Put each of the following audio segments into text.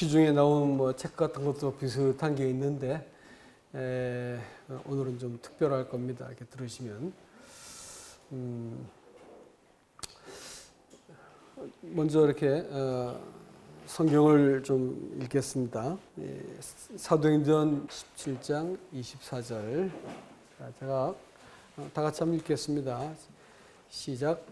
시중에 나온 뭐 책 같은 것도 비슷한 게 있는데 오늘은 좀 특별할 겁니다. 이렇게 들으시면 먼저 이렇게 성경을 좀 읽겠습니다. 사도행전 17장 24절. 제가 다 같이 한번 읽겠습니다. 시작.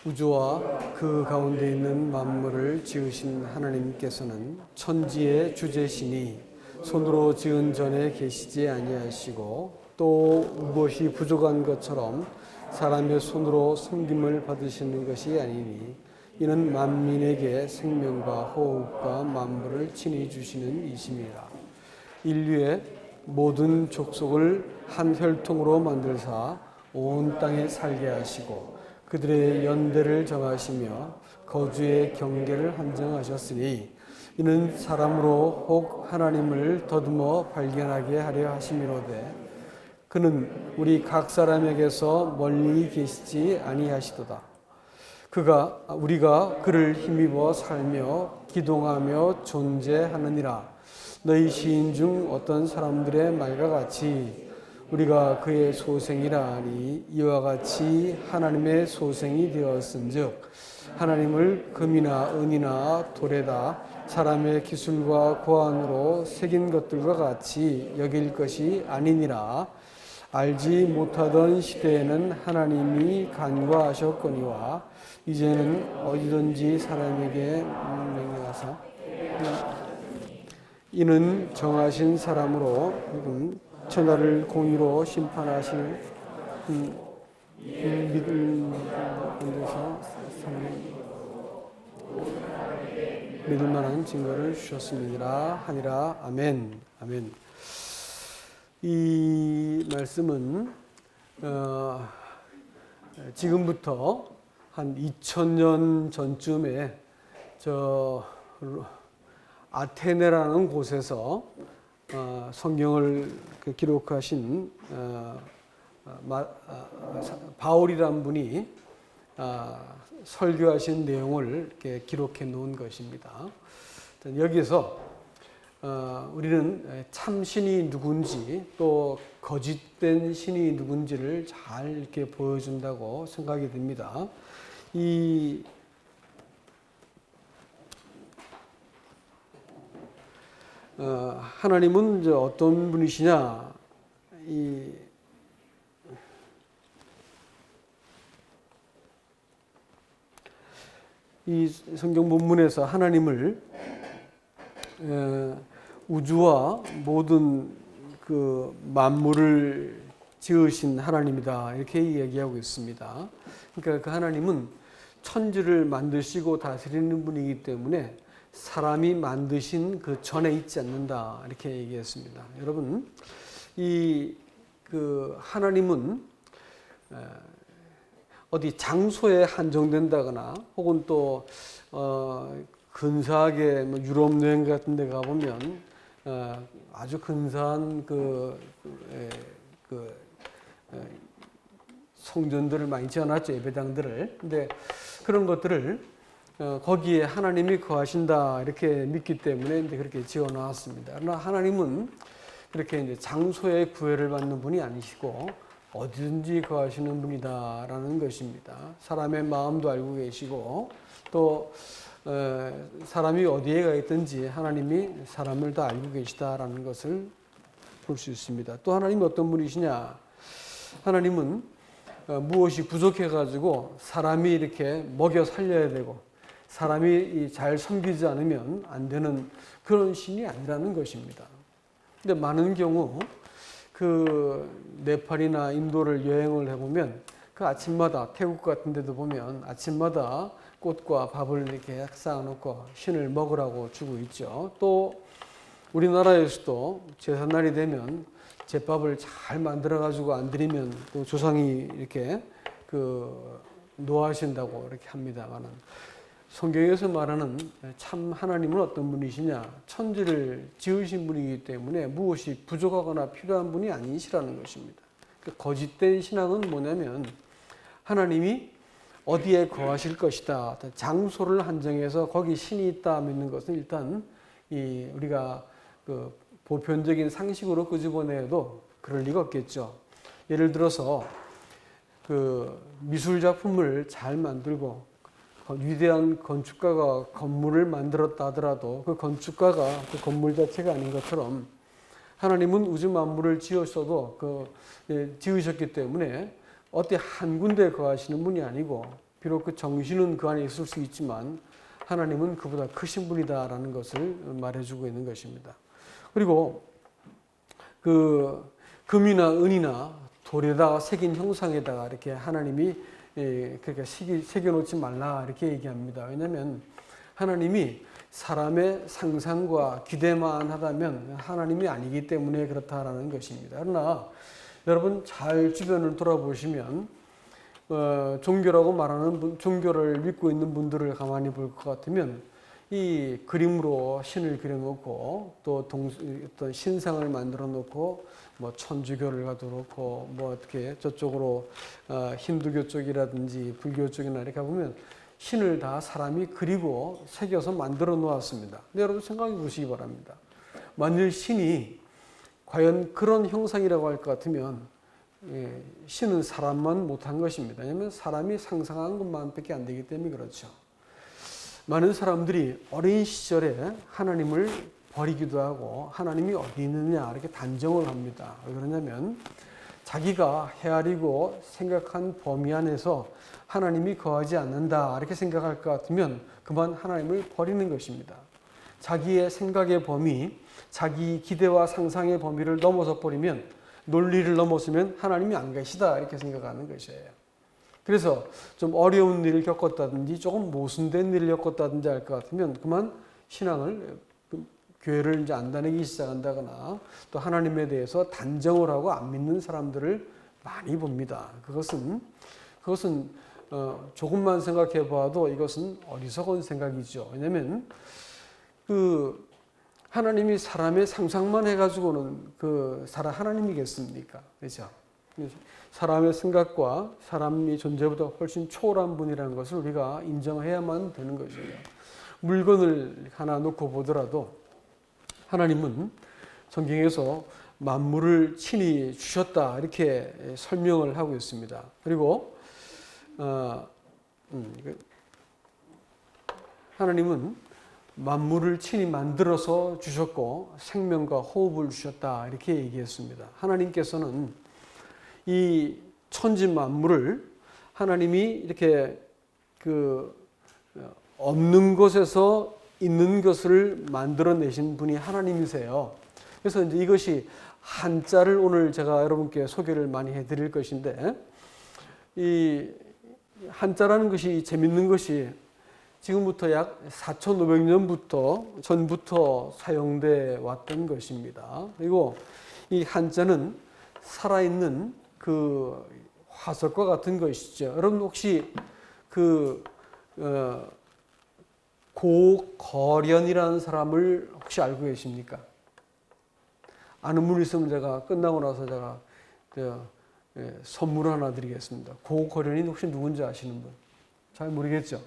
우주와 그 가운데 있는 만물을 지으신 하나님께서는 천지의 주제시니 손으로 지은 전에 계시지 아니하시고 또 무엇이 부족한 것처럼 사람의 손으로 섬김을 받으시는 것이 아니니 이는 만민에게 생명과 호흡과 만물을 친히 주시는 이심이라. 인류의 모든 족속을 한 혈통으로 만들사 온 땅에 살게 하시고 그들의 연대를 정하시며 거주의 경계를 한정하셨으니 이는 사람으로 혹 하나님을 더듬어 발견하게 하려 하심이로되 그는 우리 각 사람에게서 멀리 계시지 아니하시도다. 우리가 그를 힘입어 살며 기동하며 존재하느니라. 너희 시인 중 어떤 사람들의 말과 같이 우리가 그의 소생이라 하니 이와 같이 하나님의 소생이 되었은즉 하나님을 금이나 은이나 돌에다 사람의 기술과 고안으로 새긴 것들과 같이 여길 것이 아니니라. 알지 못하던 시대에는 하나님이 간과하셨거니와 이제는 어디든지 사람에게 명령하사 이는 정하신 사람으로 천하를 공의로 심판하실 믿을 만한 증거를 주셨습니다. 하니라. 아멘. 아멘. 이 말씀은 지금부터 한 2000년 전쯤에 아테네라는 곳에서 성경을 기록하신 바울이라는 분이 설교하신 내용을 이렇게 기록해 놓은 것입니다. 여기서 우리는 참 신이 누군지 또 거짓된 신이 누군지를 잘 이렇게 보여준다고 생각이 듭니다. 하나님은 이제 어떤 분이시냐? 이 성경 본문에서 하나님을 우주와 모든 그 만물을 지으신 하나님이다 이렇게 이야기하고 있습니다. 그러니까 그 하나님은 천지를 만드시고 다스리는 분이기 때문에 사람이 만드신 그 전에 있지 않는다 이렇게 얘기했습니다. 여러분, 그 하나님은 어디 장소에 한정된다거나 혹은 또 근사하게 뭐 유럽 여행 같은 데 가보면 아주 근사한 성전들을 많이 지어놨죠. 예배당들을. 근데 그런 것들을 거기에 하나님이 거하신다 이렇게 믿기 때문에 이제 그렇게 지어놨습니다. 그러나 하나님은 그렇게 이제 장소에 구애를 받는 분이 아니시고 어디든지 거하시는 분이다라는 것입니다. 사람의 마음도 알고 계시고 또 사람이 어디에 가 있든지 하나님이 사람을 다 알고 계시다라는 것을 볼 수 있습니다. 또 하나님이 어떤 분이시냐? 하나님은 무엇이 부족해가지고 사람이 이렇게 먹여 살려야 되고 사람이 잘 섬기지 않으면 안 되는 그런 신이 아니라는 것입니다. 근데 많은 경우 그 네팔이나 인도를 여행을 해보면 그 아침마다 태국 같은 데도 보면 아침마다 꽃과 밥을 이렇게 쌓아놓고 신을 먹으라고 주고 있죠. 또 우리나라에서도 제삿날이 되면 제밥을 잘 만들어가지고 안 드리면 또 조상이 이렇게 노하신다고 이렇게 합니다만은 성경에서 말하는 참 하나님은 어떤 분이시냐? 천지를 지으신 분이기 때문에 무엇이 부족하거나 필요한 분이 아니시라는 것입니다. 거짓된 신앙은 뭐냐면 하나님이 어디에 거하실 것이다. 장소를 한정해서 거기 신이 있다 믿는 것은 일단 우리가 그 보편적인 상식으로 끄집어내도 그럴 리가 없겠죠. 예를 들어서 그 미술 작품을 잘 만들고 위대한 건축가가 건물을 만들었다 하더라도 그 건축가가 그 건물 자체가 아닌 것처럼 하나님은 우주 만물을 지으셔도 지으셨기 때문에 어디 한 군데에 거하시는 분이 아니고 비록 그 정신은 그 안에 있을 수 있지만 하나님은 그보다 크신 분이다라는 것을 말해주고 있는 것입니다. 그리고 그 금이나 은이나 돌에다 새긴 형상에다가 이렇게 하나님이 그러니까 새겨놓지 말라 이렇게 얘기합니다. 왜냐하면 하나님이 사람의 상상과 기대만 하다면 하나님이 아니기 때문에 그렇다라는 것입니다. 그러나 여러분 잘 주변을 돌아보시면 종교라고 말하는 종교를 믿고 있는 분들을 가만히 볼 것 같으면 이 그림으로 신을 그려놓고 또 어떤 신상을 만들어 놓고 뭐 천주교를 가도 그렇고 뭐 어떻게 저쪽으로 힌두교 쪽이라든지 불교 쪽이나 이렇게 보면 신을 다 사람이 그리고 새겨서 만들어 놓았습니다. 근데 여러분 생각해 보시기 바랍니다. 만일 신이 과연 그런 형상이라고 할 것 같으면 신은 사람만 못한 것입니다. 왜냐하면 사람이 상상한 것만밖에 안 되기 때문에 그렇죠. 많은 사람들이 어린 시절에 하나님을 버리기도 하고 하나님이 어디 있느냐 이렇게 단정을 합니다. 왜 그러냐면 자기가 헤아리고 생각한 범위 안에서 하나님이 거하지 않는다 이렇게 생각할 것 같으면 그만 하나님을 버리는 것입니다. 자기의 생각의 범위, 자기 기대와 상상의 범위를 넘어서 버리면 논리를 넘어서면 하나님이 안 계시다 이렇게 생각하는 것이에요. 그래서 좀 어려운 일을 겪었다든지 조금 모순된 일을 겪었다든지 할 것 같으면 그만 신앙을 교회를 이제 안 다니기 시작한다거나 또 하나님에 대해서 단정을 하고 안 믿는 사람들을 많이 봅니다. 그것은 조금만 생각해 봐도 이것은 어리석은 생각이죠. 왜냐하면 그 하나님이 사람의 상상만 해가지고는 하나님이겠습니까? 그렇죠? 사람의 생각과 사람이 존재보다 훨씬 초월한 분이라는 것을 우리가 인정해야만 되는 것이에요. 물건을 하나 놓고 보더라도 하나님은 성경에서 만물을 친히 주셨다 이렇게 설명을 하고 있습니다. 그리고 하나님은 만물을 친히 만들어서 주셨고 생명과 호흡을 주셨다 이렇게 얘기했습니다. 하나님께서는 이 천지 만물을 하나님이 이렇게 없는 것에서 있는 것을 만들어내신 분이 하나님이세요. 그래서 이제 이것이 한자를 오늘 제가 여러분께 소개를 많이 해드릴 것인데 이 한자라는 것이 재밌는 것이 지금부터 약 4,500년 전부터 사용돼 왔던 것입니다. 그리고 이 한자는 살아있는 그 화석과 같은 것이죠. 여러분 혹시 고거련이라는 사람을 혹시 알고 계십니까? 아는 분 있으면 제가 끝나고 나서 제가 선물 하나 드리겠습니다. 고거련이 혹시 누군지 아시는 분? 잘 모르겠죠?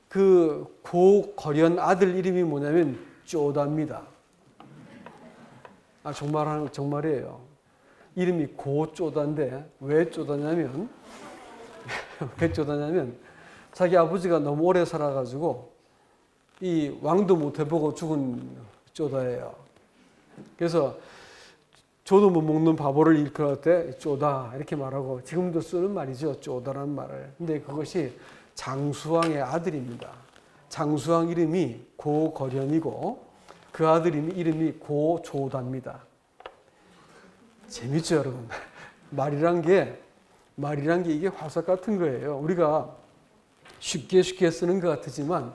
그 고거련 아들 이름이 뭐냐면 쪼다입니다. 정말이에요. 이름이 고쪼다인데 왜 쪼다냐면 자기 아버지가 너무 오래 살아가지고 이 왕도 못 해보고 죽은 쪼다예요. 그래서 저도 못 먹는 바보를 일컬을 때 쪼다 이렇게 말하고 지금도 쓰는 말이죠. 쪼다라는 말을. 근데 그것이 장수왕의 아들입니다. 장수왕 이름이 고거련이고 그 아들 이름이 고조다입니다. 재밌죠, 여러분? 말이란 게 이게 화석 같은 거예요. 우리가 쉽게 쓰는 것 같지만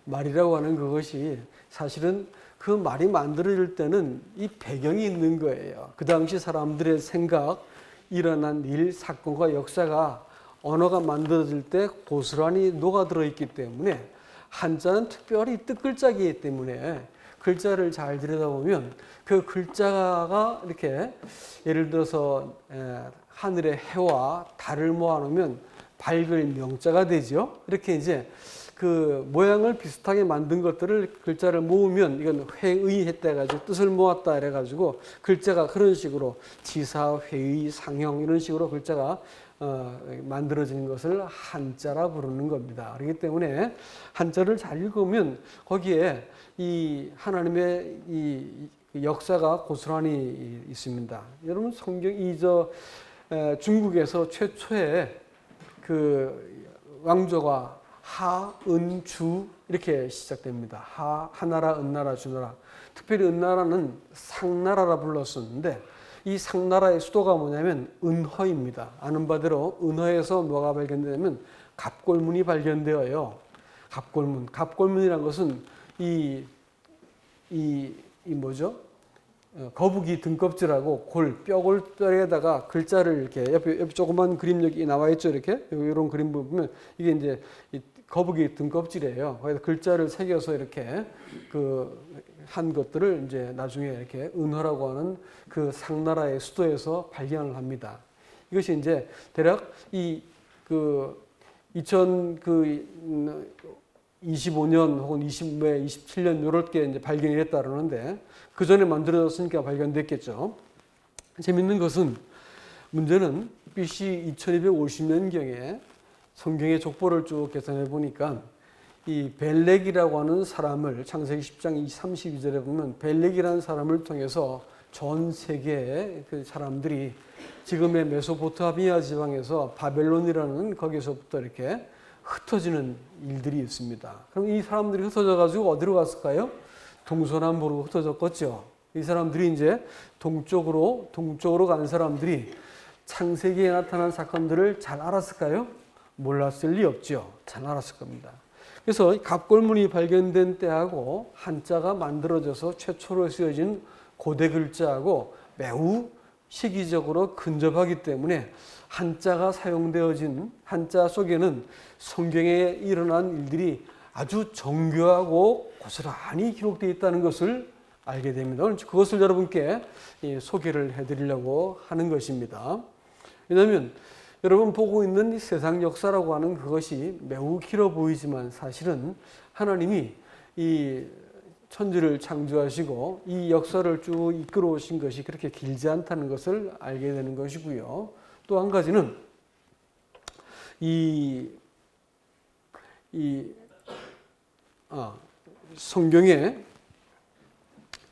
말이라고 하는 그것이 사실은 그 말이 만들어질 때는 이 배경이 있는 거예요. 그 당시 사람들의 생각, 일어난 일, 사건과 역사가 언어가 만들어질 때 고스란히 녹아들어 있기 때문에 한자는 특별히 뜻글자이기 때문에 글자를 잘 들여다보면 그 글자가 이렇게 예를 들어서 하늘의 해와 달을 모아놓으면 밝을 명자가 되죠. 이렇게 이제 그 모양을 비슷하게 만든 것들을 글자를 모으면 이건 회의했다 해가지고 뜻을 모았다 해가지고 글자가 그런 식으로 지사, 회의, 상형 이런 식으로 글자가 만들어진 것을 한자라 부르는 겁니다. 그렇기 때문에 한자를 잘 읽으면 거기에 이 하나님의 이 역사가 고스란히 있습니다. 여러분 성경 중국에서 최초의 그 왕조가 하은주 이렇게 시작됩니다. 하나라, 은나라, 주나라. 특별히 은나라는 상나라라 불렀었는데 이 상나라의 수도가 뭐냐면 은허입니다. 아는 바대로 은허에서 뭐가 발견되냐면 갑골문이 발견되어요. 갑골문. 갑골문이란 것은 이 뭐죠? 거북이 등껍질하고 뼈골뼈에다가 글자를 이렇게 옆에 조그만 그림 여기 나와 있죠. 이렇게 이런 그림 보면 이게 이제 거북이 등껍질이에요. 거기다 글자를 새겨서 이렇게 한 것들을 이제 나중에 이렇게 은허라고 하는 그 상나라의 수도에서 발견을 합니다. 이것이 이제 대략 25년 혹은 27년 요렇게 이제 발견이 됐다 그러는데 그 전에 만들어졌으니까 발견됐겠죠. 재밌는 것은 문제는 BC 2250년경에 성경의 족보를 쭉 계산해 보니까 이 벨렉이라고 하는 사람을 창세기 10장 32절에 보면 벨렉이라는 사람을 통해서 전 세계의 그 사람들이 지금의 메소포타미아 지방에서 바벨론이라는 거기서부터 이렇게 흩어지는 일들이 있습니다. 그럼 이 사람들이 흩어져 가지고 어디로 갔을까요? 동서남북으로 흩어졌겠죠. 이 사람들이 이제 동쪽으로 간 사람들이 창세기에 나타난 사건들을 잘 알았을까요? 몰랐을 리 없죠. 잘 알았을 겁니다. 그래서 갑골문이 발견된 때하고 한자가 만들어져서 최초로 쓰여진 고대 글자하고 매우 시기적으로 근접하기 때문에 한자가 사용되어진 한자 속에는 성경에 일어난 일들이 아주 정교하고 고스란히 기록되어 있다는 것을 알게 됩니다. 그것을 여러분께 소개를 해드리려고 하는 것입니다. 왜냐하면 여러분 보고 있는 이 세상 역사라고 하는 그것이 매우 길어 보이지만 사실은 하나님이 이 천지를 창조하시고 이 역사를 쭉 이끌어 오신 것이 그렇게 길지 않다는 것을 알게 되는 것이고요. 또 한 가지는 성경에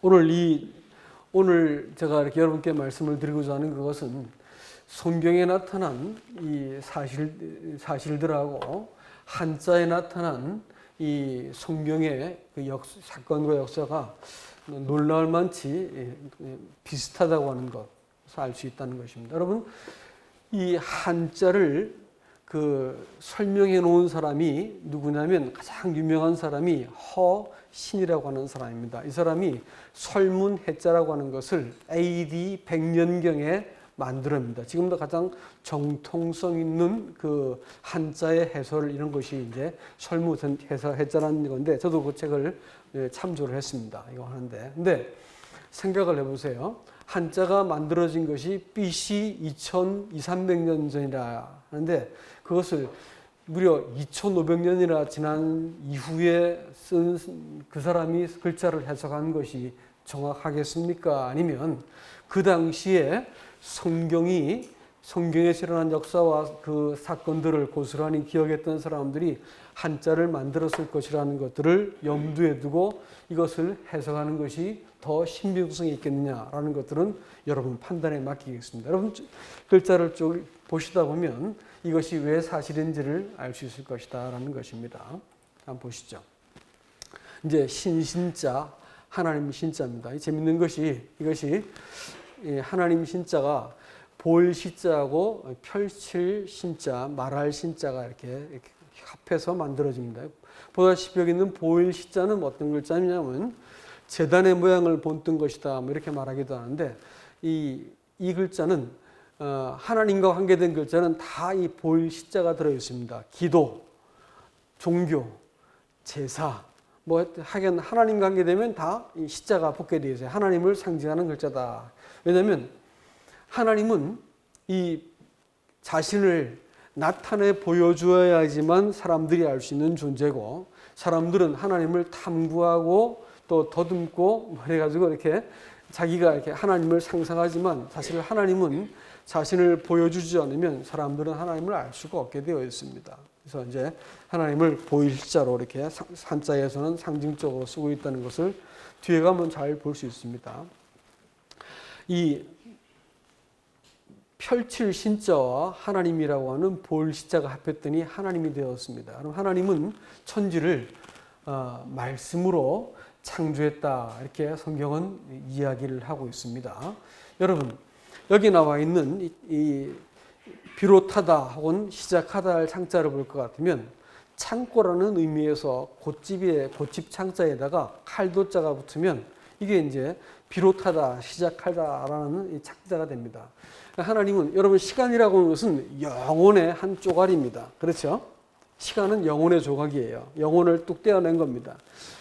오늘 제가 이렇게 여러분께 말씀을 드리고자 하는 그것은 성경에 나타난 이 사실들하고 한자에 나타난 이 성경의 그 사건과 역사가 놀라울 만치 비슷하다고 하는 것을 알 수 있다는 것입니다. 여러분, 이 한자를 설명해 놓은 사람이 누구냐면 가장 유명한 사람이 허신이라고 하는 사람입니다. 이 사람이 설문해자라고 하는 것을 AD 100년경에 만들어냅니다. 지금도 가장 정통성 있는 그 한자의 해설 이런 것이 이제 설문해자라는 건데 저도 그 책을 참조를 했습니다. 이거 하는데. 근데 생각을 해보세요. 한자가 만들어진 것이 BC 2200~300년 전이라 하는데 그것을 무려 2500년이나 지난 이후에 쓴 그 사람이 글자를 해석한 것이 정확하겠습니까? 아니면 그 당시에 성경에서 일어난 역사와 그 사건들을 고스란히 기억했던 사람들이 한자를 만들었을 것이라는 것들을 염두에 두고 이것을 해석하는 것이 더 신빙성이 있겠느냐라는 것들은 여러분 판단에 맡기겠습니다. 여러분 글자를 쭉 보시다 보면 이것이 왜 사실인지를 알 수 있을 것이다라는 것입니다. 한번 보시죠. 이제 신자, 하나님 신자입니다. 재밌는 것이 이것이 하나님 신자가 볼 신자하고 펼칠 신자, 말할 신자가 이렇게 합해서 만들어집니다. 보다시피 여기 있는 보일 신자는 어떤 글자냐면 제단의 모양을 본뜬 것이다. 뭐 이렇게 말하기도 하는데 이 글자는 하나님과 관계된 글자는 다 이 보일 신자가 들어 있습니다. 기도, 종교, 제사, 뭐 하긴 하나님 관계되면 다 이 신자가 붙게 되어 있어요. 하나님을 상징하는 글자다. 왜냐하면 하나님은 이 자신을 나타내 보여주어야지만 사람들이 알 수 있는 존재고, 사람들은 하나님을 탐구하고 또 더듬고 그래가지고 이렇게 자기가 이렇게 하나님을 상상하지만, 사실 하나님은 자신을 보여주지 않으면 사람들은 하나님을 알 수가 없게 되어 있습니다. 그래서 이제 하나님을 보일자로 이렇게 한자에서는 상징적으로 쓰고 있다는 것을 뒤에 가면 잘 볼 수 있습니다. 이 펼칠 신자와 하나님이라고 하는 볼 시자가 합했더니 하나님이 되었습니다. 그럼 하나님은 천지를 말씀으로 창조했다, 이렇게 성경은 이야기를 하고 있습니다. 여러분, 여기 나와 있는 이 비롯하다 혹은 시작하다 할 창자를 볼 것 같으면, 창고라는 의미에서 고집 창자에다가 칼도자가 붙으면 이게 이제 비롯하다, 시작하다라는 이 창자가 됩니다. 하나님은, 여러분, 시간이라고 하는 것은 영혼의 한 쪼가리입니다. 그렇죠? 시간은 영혼의 조각이에요. 영혼을 뚝 떼어낸 겁니다.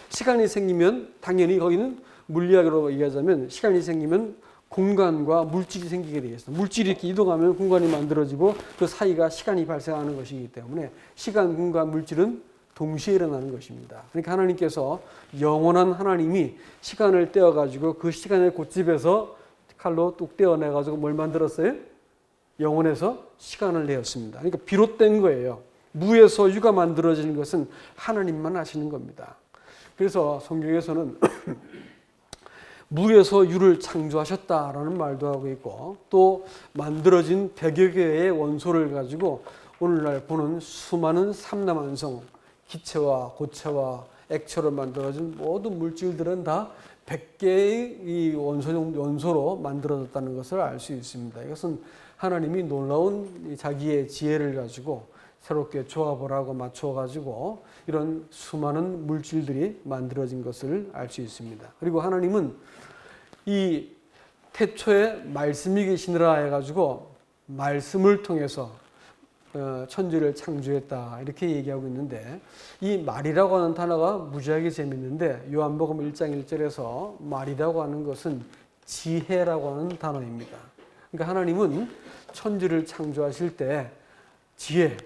시간이 생기면 당연히 거기는 물리학으로 얘기하자면, 시간이 생기면 공간과 물질이 생기게 되겠습니다. 물질이 이렇게 이동하면 공간이 만들어지고 그 사이가 시간이 발생하는 것이기 때문에 시간, 공간, 물질은 동시에 일어나는 것입니다. 그러니까 하나님께서, 영원한 하나님이 시간을 떼어가지고 그 시간의 고집에서 칼로 뚝 떼어내가지고 뭘 만들었어요? 영혼에서 시간을 내었습니다. 그러니까 비롯된 거예요. 무에서 유가 만들어지는 것은 하나님만 하시는 겁니다. 그래서 성경에서는 무에서 유를 창조하셨다라는 말도 하고 있고, 또 만들어진 100여 개의 원소를 가지고 오늘날 보는 수많은 삼라만성, 기체와 고체와 액체로 만들어진 모든 물질들은 다 100개의 이 원소로 만들어졌다는 것을 알 수 있습니다. 이것은 하나님이 놀라운 자기의 지혜를 가지고 새롭게 조합을 하고 맞춰 가지고 이런 수많은 물질들이 만들어진 것을 알 수 있습니다. 그리고 하나님은 이 태초에 말씀이 계시느라 해가지고 말씀을 통해서 천지를 창조했다, 이렇게 얘기하고 있는데, 이 말이라고 하는 단어가 무지하게 재밌는데, 요한복음 1장 1절에서 말이라고 하는 것은 지혜라고 하는 단어입니다. 그러니까 하나님은 천지를 창조하실 때 지혜,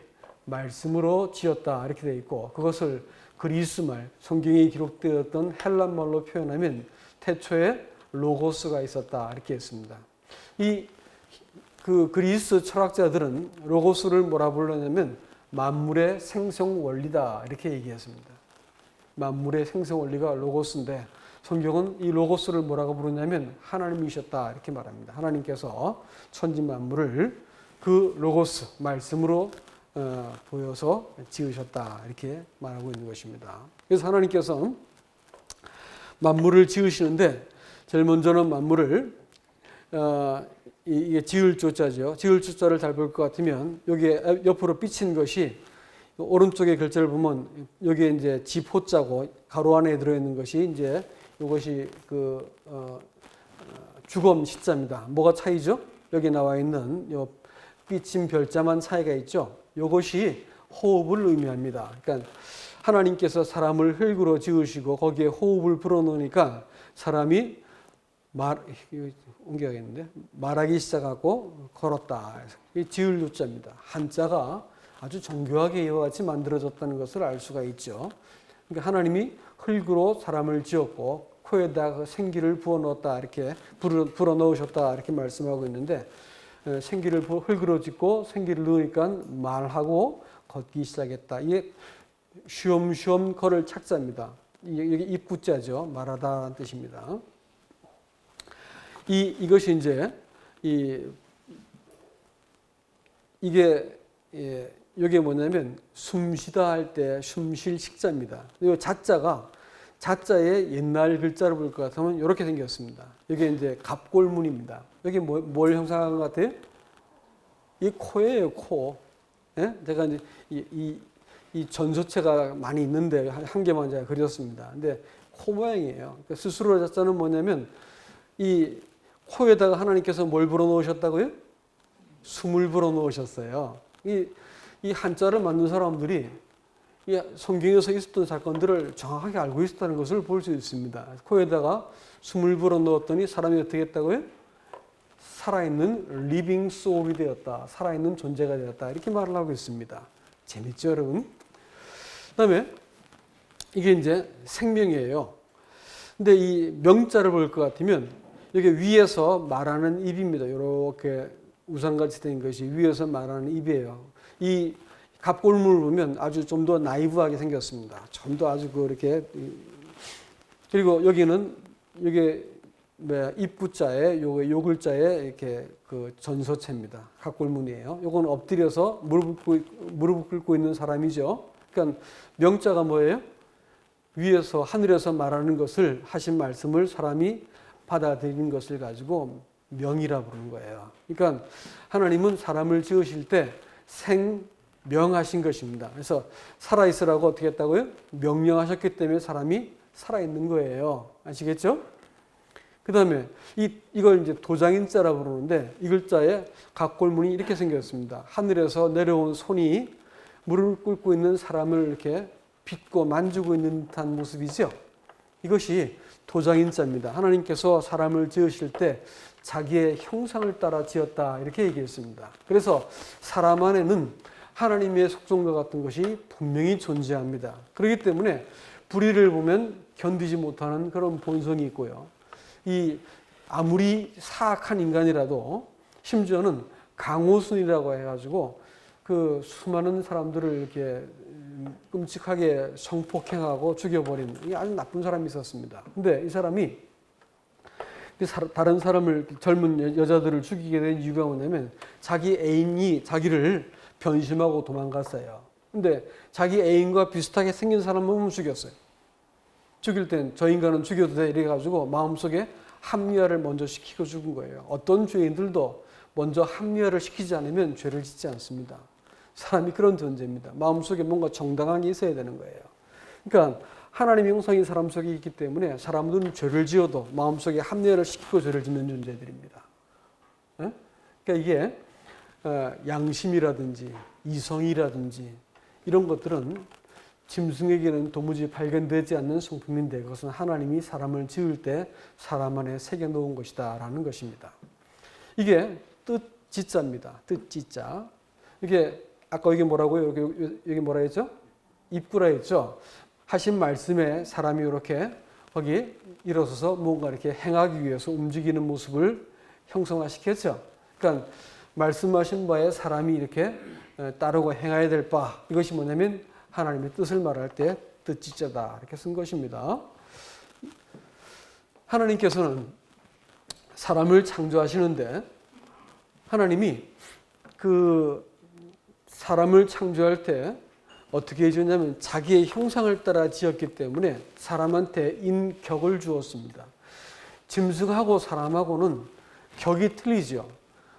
말씀으로 지었다, 이렇게 되어 있고, 그것을 그리스말, 성경에 기록되었던 헬란말로 표현하면 태초에 로고스가 있었다, 이렇게 했습니다. 그 그리스 철학자들은 로고스를 뭐라 불렀냐면 만물의 생성 원리다, 이렇게 얘기했습니다. 만물의 생성 원리가 로고스인데, 성경은 이 로고스를 뭐라고 부르냐면 하나님이셨다, 이렇게 말합니다. 하나님께서 천지 만물을 그 로고스, 말씀으로 보여서 지으셨다, 이렇게 말하고 있는 것입니다. 그래서 하나님께서 만물을 지으시는데, 제일 먼저는 만물을 이게 지을 조자죠. 지을 조자를 잘 볼 것 같으면 여기에 옆으로 삐친 것이, 오른쪽에 글자를 보면 여기에 이제 지포자고 가로 안에 들어있는 것이 이제 이것이 그 주검 시자입니다. 뭐가 차이죠? 여기 나와 있는 요 삐친 별자만 차이가 있죠. 이것이 호흡을 의미합니다. 그러니까 하나님께서 사람을 흙으로 지으시고 거기에 호흡을 불어넣으니까 사람이 옮겨야겠는데, 말하기 시작하고 걸었다. 이 지을 요자입니다. 한자가 아주 정교하게 이와 같이 만들어졌다는 것을 알 수가 있죠. 그러니까 하나님이 흙으로 사람을 지었고 코에다가 생기를 부어 넣었다, 이렇게 불어 넣으셨다, 이렇게 말씀하고 있는데, 생기를 흙으로 짓고 생기를 넣으니까 말하고 걷기 시작했다. 이게 쉬엄쉬엄 걸을 착자입니다. 여기 입구자죠. 말하다는 뜻입니다. 이것이 이제 이게 이게 뭐냐면 숨쉬다 할 때 숨쉴 식자입니다. 이 자자의 옛날 글자를 볼 것 같으면 이렇게 생겼습니다. 이게 이제 갑골문입니다. 여기 뭘 형상한 것 같아요? 이 코예요, 코. 예? 제가 이제 이 전소체가 많이 있는데 한 개만 제가 그렸습니다. 근데 코 모양이에요. 그러니까 스스로 자자는 뭐냐면 이 코에다가 하나님께서 뭘 불어넣으셨다고요? 숨을 불어넣으셨어요. 이 한자를 만든 사람들이 이 성경에서 있었던 사건들을 정확하게 알고 있었다는 것을 볼 수 있습니다. 코에다가 숨을 불어넣었더니 사람이 어떻게 했다고요? 살아있는 living soul이 되었다. 살아있는 존재가 되었다. 이렇게 말을 하고 있습니다. 재밌죠, 여러분? 그 다음에 이게 이제 생명이에요. 근데 이 명자를 볼 것 같으면 이게 위에서 말하는 입입니다. 이렇게 우산같이 된 것이 위에서 말하는 입이에요. 이 갑골문을 보면 아주 좀 더 나이브하게 생겼습니다. 좀 더 아주 그렇게. 그리고 여기는 이게 입구자에 요 글자에 이렇게 그 전서체입니다. 갑골문이에요. 요건 엎드려서 무릎을 꿇고 있는 사람이죠. 그러니까 명자가 뭐예요? 위에서 하늘에서 말하는 것을 하신 말씀을 사람이 받아들이는 것을 가지고 명이라 부르는 거예요. 그러니까 하나님은 사람을 지으실 때 생명하신 것입니다. 그래서 살아있으라고 어떻게 했다고요? 명령하셨기 때문에 사람이 살아있는 거예요. 아시겠죠? 그 다음에 이걸 이제 도장인자라 부르는데 이 글자에 갑골문이 이렇게 생겼습니다. 하늘에서 내려온 손이 무릎을 꿇고 있는 사람을 이렇게 빚고 만지고 있는 듯한 모습이죠. 이것이 도장인자입니다. 하나님께서 사람을 지으실 때 자기의 형상을 따라 지었다 이렇게 얘기했습니다. 그래서 사람 안에는 하나님의 속성과 같은 것이 분명히 존재합니다. 그렇기 때문에 불의를 보면 견디지 못하는 그런 본성이 있고요. 이 아무리 사악한 인간이라도 심지어는 강호순이라고 해가지고 그 수많은 사람들을 이렇게 끔찍하게 성폭행하고 죽여버린 아주 나쁜 사람이 있었습니다. 근데 이 사람이 다른 사람을 젊은 여자들을 죽이게 된 이유가 뭐냐면 자기 애인이 자기를 변심하고 도망갔어요. 근데 자기 애인과 비슷하게 생긴 사람은 죽였어요. 죽일 땐 저 인간은 죽여도 돼 이래가지고 마음속에 합리화를 먼저 시키고 죽은 거예요. 어떤 죄인들도 먼저 합리화를 시키지 않으면 죄를 짓지 않습니다. 사람이 그런 존재입니다. 마음속에 뭔가 정당한 게 있어야 되는 거예요. 그러니까 하나님의 형상이 사람 속에 있기 때문에 사람들은 죄를 지어도 마음속에 합리화를 시키고 죄를 짓는 존재들입니다. 그러니까 이게 양심이라든지 이성이라든지 이런 것들은 짐승에게는 도무지 발견되지 않는 성품인데 그것은 하나님이 사람을 지을 때 사람 안에 새겨놓은 것이다 라는 것입니다. 이게 뜻지자입니다. 뜻지자. 이게 아까 이게 뭐라고요? 여기 뭐라 했죠? 입구라 했죠? 하신 말씀에 사람이 이렇게 거기 일어서서 뭔가 이렇게 행하기 위해서 움직이는 모습을 형성화시켰죠. 그러니까 말씀하신 바에 사람이 이렇게 따르고 행해야 될 바 이것이 뭐냐면 하나님의 뜻을 말할 때 뜻지자다 이렇게 쓴 것입니다. 하나님께서는 사람을 창조하시는데 하나님이 그 사람을 창조할 때 어떻게 해주냐면 자기의 형상을 따라 지었기 때문에 사람한테 인격을 주었습니다. 짐승하고 사람하고는 격이 틀리죠.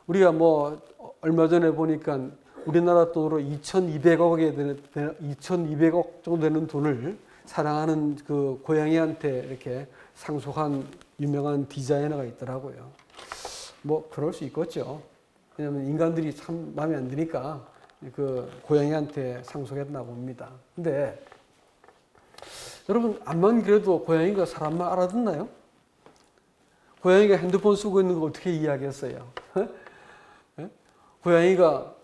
우리가 뭐 얼마 전에 보니까 우리나라 돈으로 2,200억 정도 되는 돈을 사랑하는 그 고양이한테 이렇게 상속한 유명한 디자이너가 있더라고요. 뭐 그럴 수 있겠죠. 왜냐하면 인간들이 참 마음에 안 드니까 그 고양이한테 상속했나 봅니다. 근데 여러분 암만 그래도 고양이가 사람만 알아듣나요? 고양이가 핸드폰 쓰고 있는 거 어떻게 이해하겠어요? 고양이가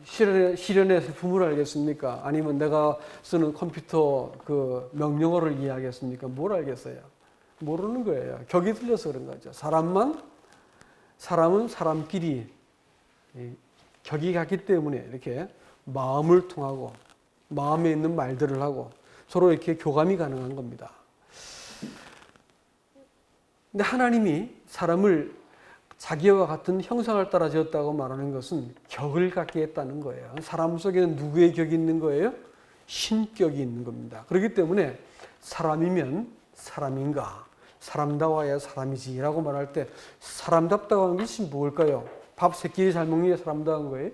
실현의 부분을 알겠습니까? 아니면 내가 쓰는 컴퓨터 그 명령어를 이해하겠습니까? 뭘 알겠어요? 모르는 거예요. 격이 틀려서 그런 거죠. 사람은 사람끼리 격이 같기 때문에 이렇게 마음을 통하고 마음에 있는 말들을 하고 서로 이렇게 교감이 가능한 겁니다. 근데 하나님이 사람을 자기와 같은 형상을 따라 지었다고 말하는 것은 격을 갖게 했다는 거예요. 사람 속에는 누구의 격이 있는 거예요? 신격이 있는 겁니다. 그렇기 때문에 사람이면 사람인가? 사람다워야 사람이지 라고 말할 때 사람답다고 하는 것이 뭘까요? 밥 세 끼리 잘 먹는 게 사람다운 거예요?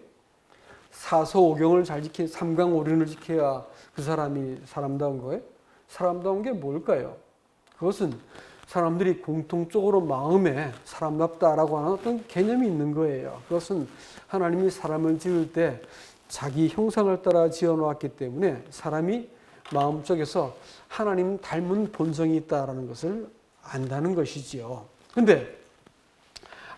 사서오경을 잘 지켜 삼강오륜을 지켜야 그 사람이 사람다운 거예요? 사람다운 게 뭘까요? 그것은 사람들이 공통적으로 마음에 사람답다라고 하는 어떤 개념이 있는 거예요. 그것은 하나님이 사람을 지을 때 자기 형상을 따라 지어놓았기 때문에 사람이 마음속에서 하나님 닮은 본성이 있다라는 것을 안다는 것이지요. 근데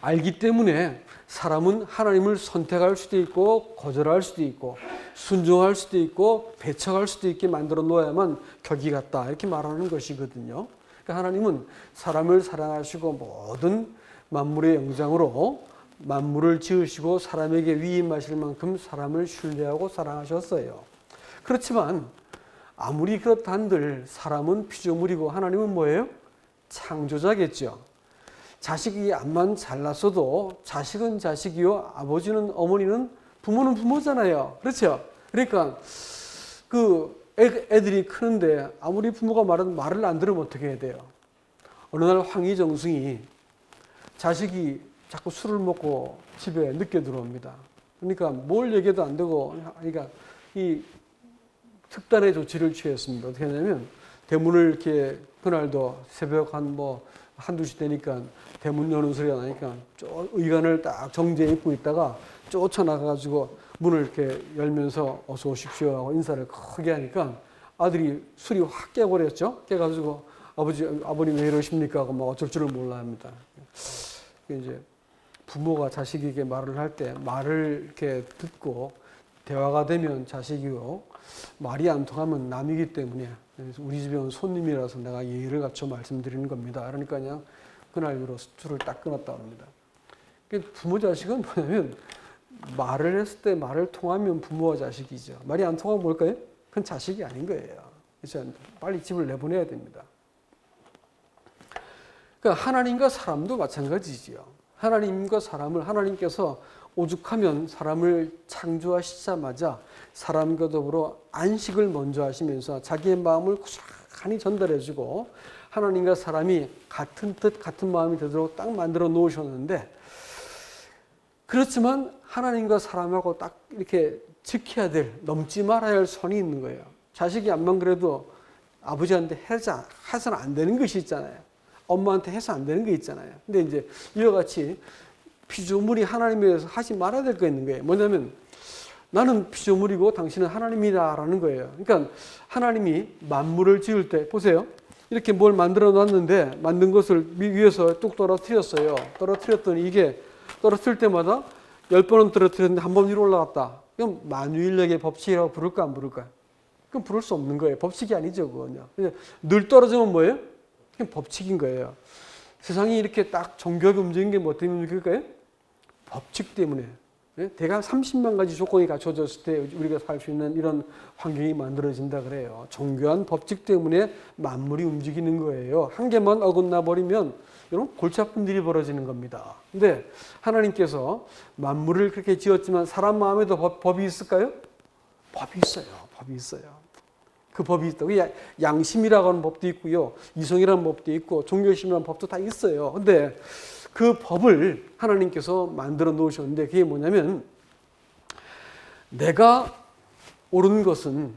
알기 때문에 사람은 하나님을 선택할 수도 있고 거절할 수도 있고 순종할 수도 있고 배척할 수도 있게 만들어 놓아야만 격이 같다 이렇게 말하는 것이거든요. 그러니까 하나님은 사람을 사랑하시고 모든 만물의 영장으로 만물을 지으시고 사람에게 위임하실 만큼 사람을 신뢰하고 사랑하셨어요. 그렇지만 아무리 그렇다 한들 사람은 피조물이고 하나님은 뭐예요? 창조자겠죠. 자식이 암만 잘났어도 자식은 자식이요 아버지는 어머니는 부모는 부모잖아요. 그렇죠? 그러니까 그 애들이 크는데 아무리 부모가 말을 안 들으면 어떻게 해야 돼요? 어느 날 황희정승이 자식이 자꾸 술을 먹고 집에 늦게 들어옵니다. 그러니까 뭘 얘기해도 안 되고 그러니까 이 특단의 조치를 취했습니다. 어떻게 하냐면 대문을 이렇게 그날도 새벽 한두 시 되니까 대문 여는 소리가 나니까 의관을 딱 정지해 입고 있다가 쫓아나가가지고 문을 이렇게 열면서 어서 오십시오 하고 인사를 크게 하니까 아들이 술이 확 깨버렸죠. 깨가지고 아버님 왜 이러십니까? 하고 막 어쩔 줄을 몰라 합니다. 이제 부모가 자식에게 말을 할 때 말을 이렇게 듣고 대화가 되면 자식이고 말이 안 통하면 남이기 때문에 우리 집에 온 손님이라서 내가 예의를 갖춰 말씀드리는 겁니다. 그러니까 그냥 그날 이후로 술을 딱 끊었다 합니다. 부모 자식은 뭐냐면 말을 했을 때 말을 통하면 부모와 자식이죠. 말이 안 통하면 뭘까요? 그건 자식이 아닌 거예요. 그래서 빨리 집을 내보내야 됩니다. 그러니까 하나님과 사람도 마찬가지지요. 하나님과 사람을 하나님께서 오죽하면 사람을 창조하시자마자 사람과 더불어 안식을 먼저 하시면서 자기의 마음을 고스란히 전달해주고 하나님과 사람이 같은 뜻 같은 마음이 되도록 딱 만들어 놓으셨는데 그렇지만 하나님과 사람하고 딱 이렇게 지켜야 될 넘지 말아야 할 선이 있는 거예요. 자식이 암만 그래도 아버지한테 해서는 안 되는 것이 있잖아요. 엄마한테 해서 안 되는 게 있잖아요. 근데 이제 이와 같이 피조물이 하나님에 대해서 하지 말아야 될 거 있는 거예요. 뭐냐면 나는 피조물이고 당신은 하나님이다라는 거예요. 그러니까 하나님이 만물을 지을 때 보세요. 이렇게 뭘 만들어 놨는데 만든 것을 위에서 뚝 떨어뜨렸어요. 떨어뜨렸더니 이게 떨어뜨릴 때마다 10번은 떨어뜨렸는데 한 번 위로 올라갔다. 그럼 만유인력의 법칙이라고 부를까 안 부를까요? 그럼 부를 수 없는 거예요. 법칙이 아니죠. 그거는요. 늘 떨어지면 뭐예요? 그냥 법칙인 거예요. 세상이 이렇게 딱 정교하게 움직이는 게 뭐 때문에 움직일까요? 법칙 때문에. 대략 30만 가지 조건이 갖춰졌을 때 우리가 살 수 있는 이런 환경이 만들어진다 그래요. 정교한 법칙 때문에 만물이 움직이는 거예요. 한 개만 어긋나 버리면 여러분 골치 아픈 일이 벌어지는 겁니다. 근데 하나님께서 만물을 그렇게 지었지만 사람 마음에도 법이 있을까요? 법이 있어요. 법이 있어요. 그 법이 있다고. 양심이라고 하는 법도 있고요. 이성이라는 법도 있고 종교심이라는 법도 다 있어요. 근데 그 법을 하나님께서 만들어 놓으셨는데 그게 뭐냐면 내가 옳은 것은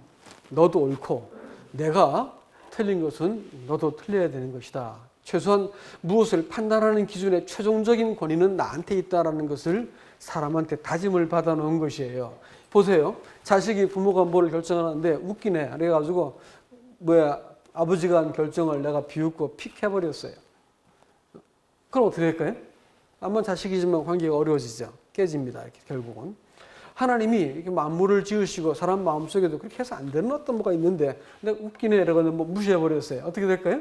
너도 옳고 내가 틀린 것은 너도 틀려야 되는 것이다. 최소한 무엇을 판단하는 기준의 최종적인 권위는 나한테 있다라는 것을 사람한테 다짐을 받아 놓은 것이에요. 보세요. 자식이 부모가 뭐를 결정하는데 웃기네. 그래가지고 아버지가 한 결정을 내가 비웃고 픽 해버렸어요. 그럼 어떻게 될까요? 아마 자식이지만 관계가 어려워지죠. 깨집니다. 이렇게 결국은. 하나님이 이렇게 만물을 지으시고 사람 마음속에도 그렇게 해서 안 되는 어떤 뭐가 있는데 근데 웃기네. 이러고 뭐 무시해버렸어요. 어떻게 될까요?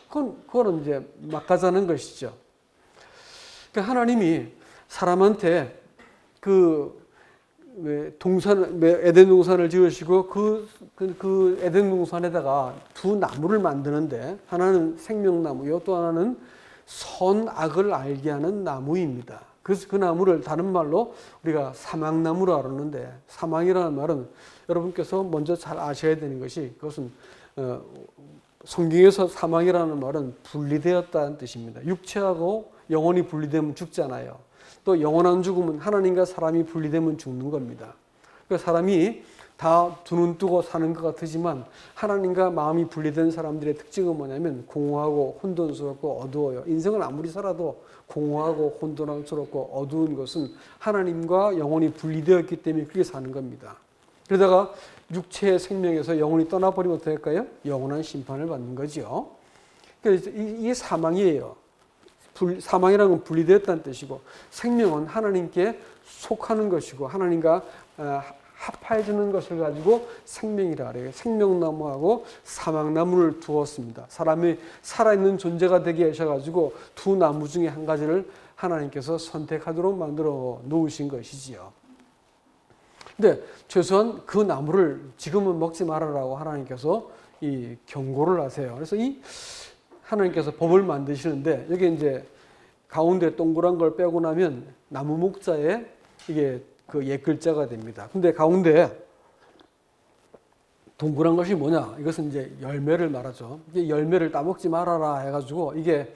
그거는 이제 막가자는 것이죠. 그러니까 하나님이 사람한테 에덴 동산을 지으시고 그 에덴 동산에다가 두 나무를 만드는데 하나는 생명나무요 또 하나는 선악을 알게 하는 나무입니다. 그래서 그 나무를 다른 말로 우리가 사망나무라 그러는데 사망이라는 말은 여러분께서 먼저 잘 아셔야 되는 것이 그것은 성경에서 사망이라는 말은 분리되었다는 뜻입니다. 육체하고 영혼이 분리되면 죽잖아요. 또 영원한 죽음은 하나님과 사람이 분리되면 죽는 겁니다. 그러니까 사람이 다 두 눈 뜨고 사는 것 같으지만 하나님과 마음이 분리된 사람들의 특징은 뭐냐면 공허하고 혼돈스럽고 어두워요. 인생을 아무리 살아도 공허하고 혼돈스럽고 어두운 것은 하나님과 영혼이 분리되었기 때문에 그렇게 사는 겁니다. 그러다가 육체의 생명에서 영혼이 떠나버리면 어떻게 할까요? 영원한 심판을 받는 거죠. 그러니까 이게 사망이에요. 사망이라는 건 분리되었다는 뜻이고 생명은 하나님께 속하는 것이고 하나님과 합해지는 것을 가지고 생명이라 그래요. 생명나무하고 사망나무를 두었습니다. 사람이 살아있는 존재가 되게 하셔가지고 두 나무 중에 한 가지를 하나님께서 선택하도록 만들어 놓으신 것이지요. 근데 최소한 그 나무를 지금은 먹지 말아라고 하나님께서 이 경고를 하세요. 그래서 이 하나님께서 법을 만드시는데 여기 이제 가운데 동그란 걸 빼고 나면 나무 목자에 이게 그 옛 글자가 됩니다. 근데 가운데 동그란 것이 뭐냐? 이것은 이제 열매를 말하죠. 이게 열매를 따먹지 말아라 해가지고 이게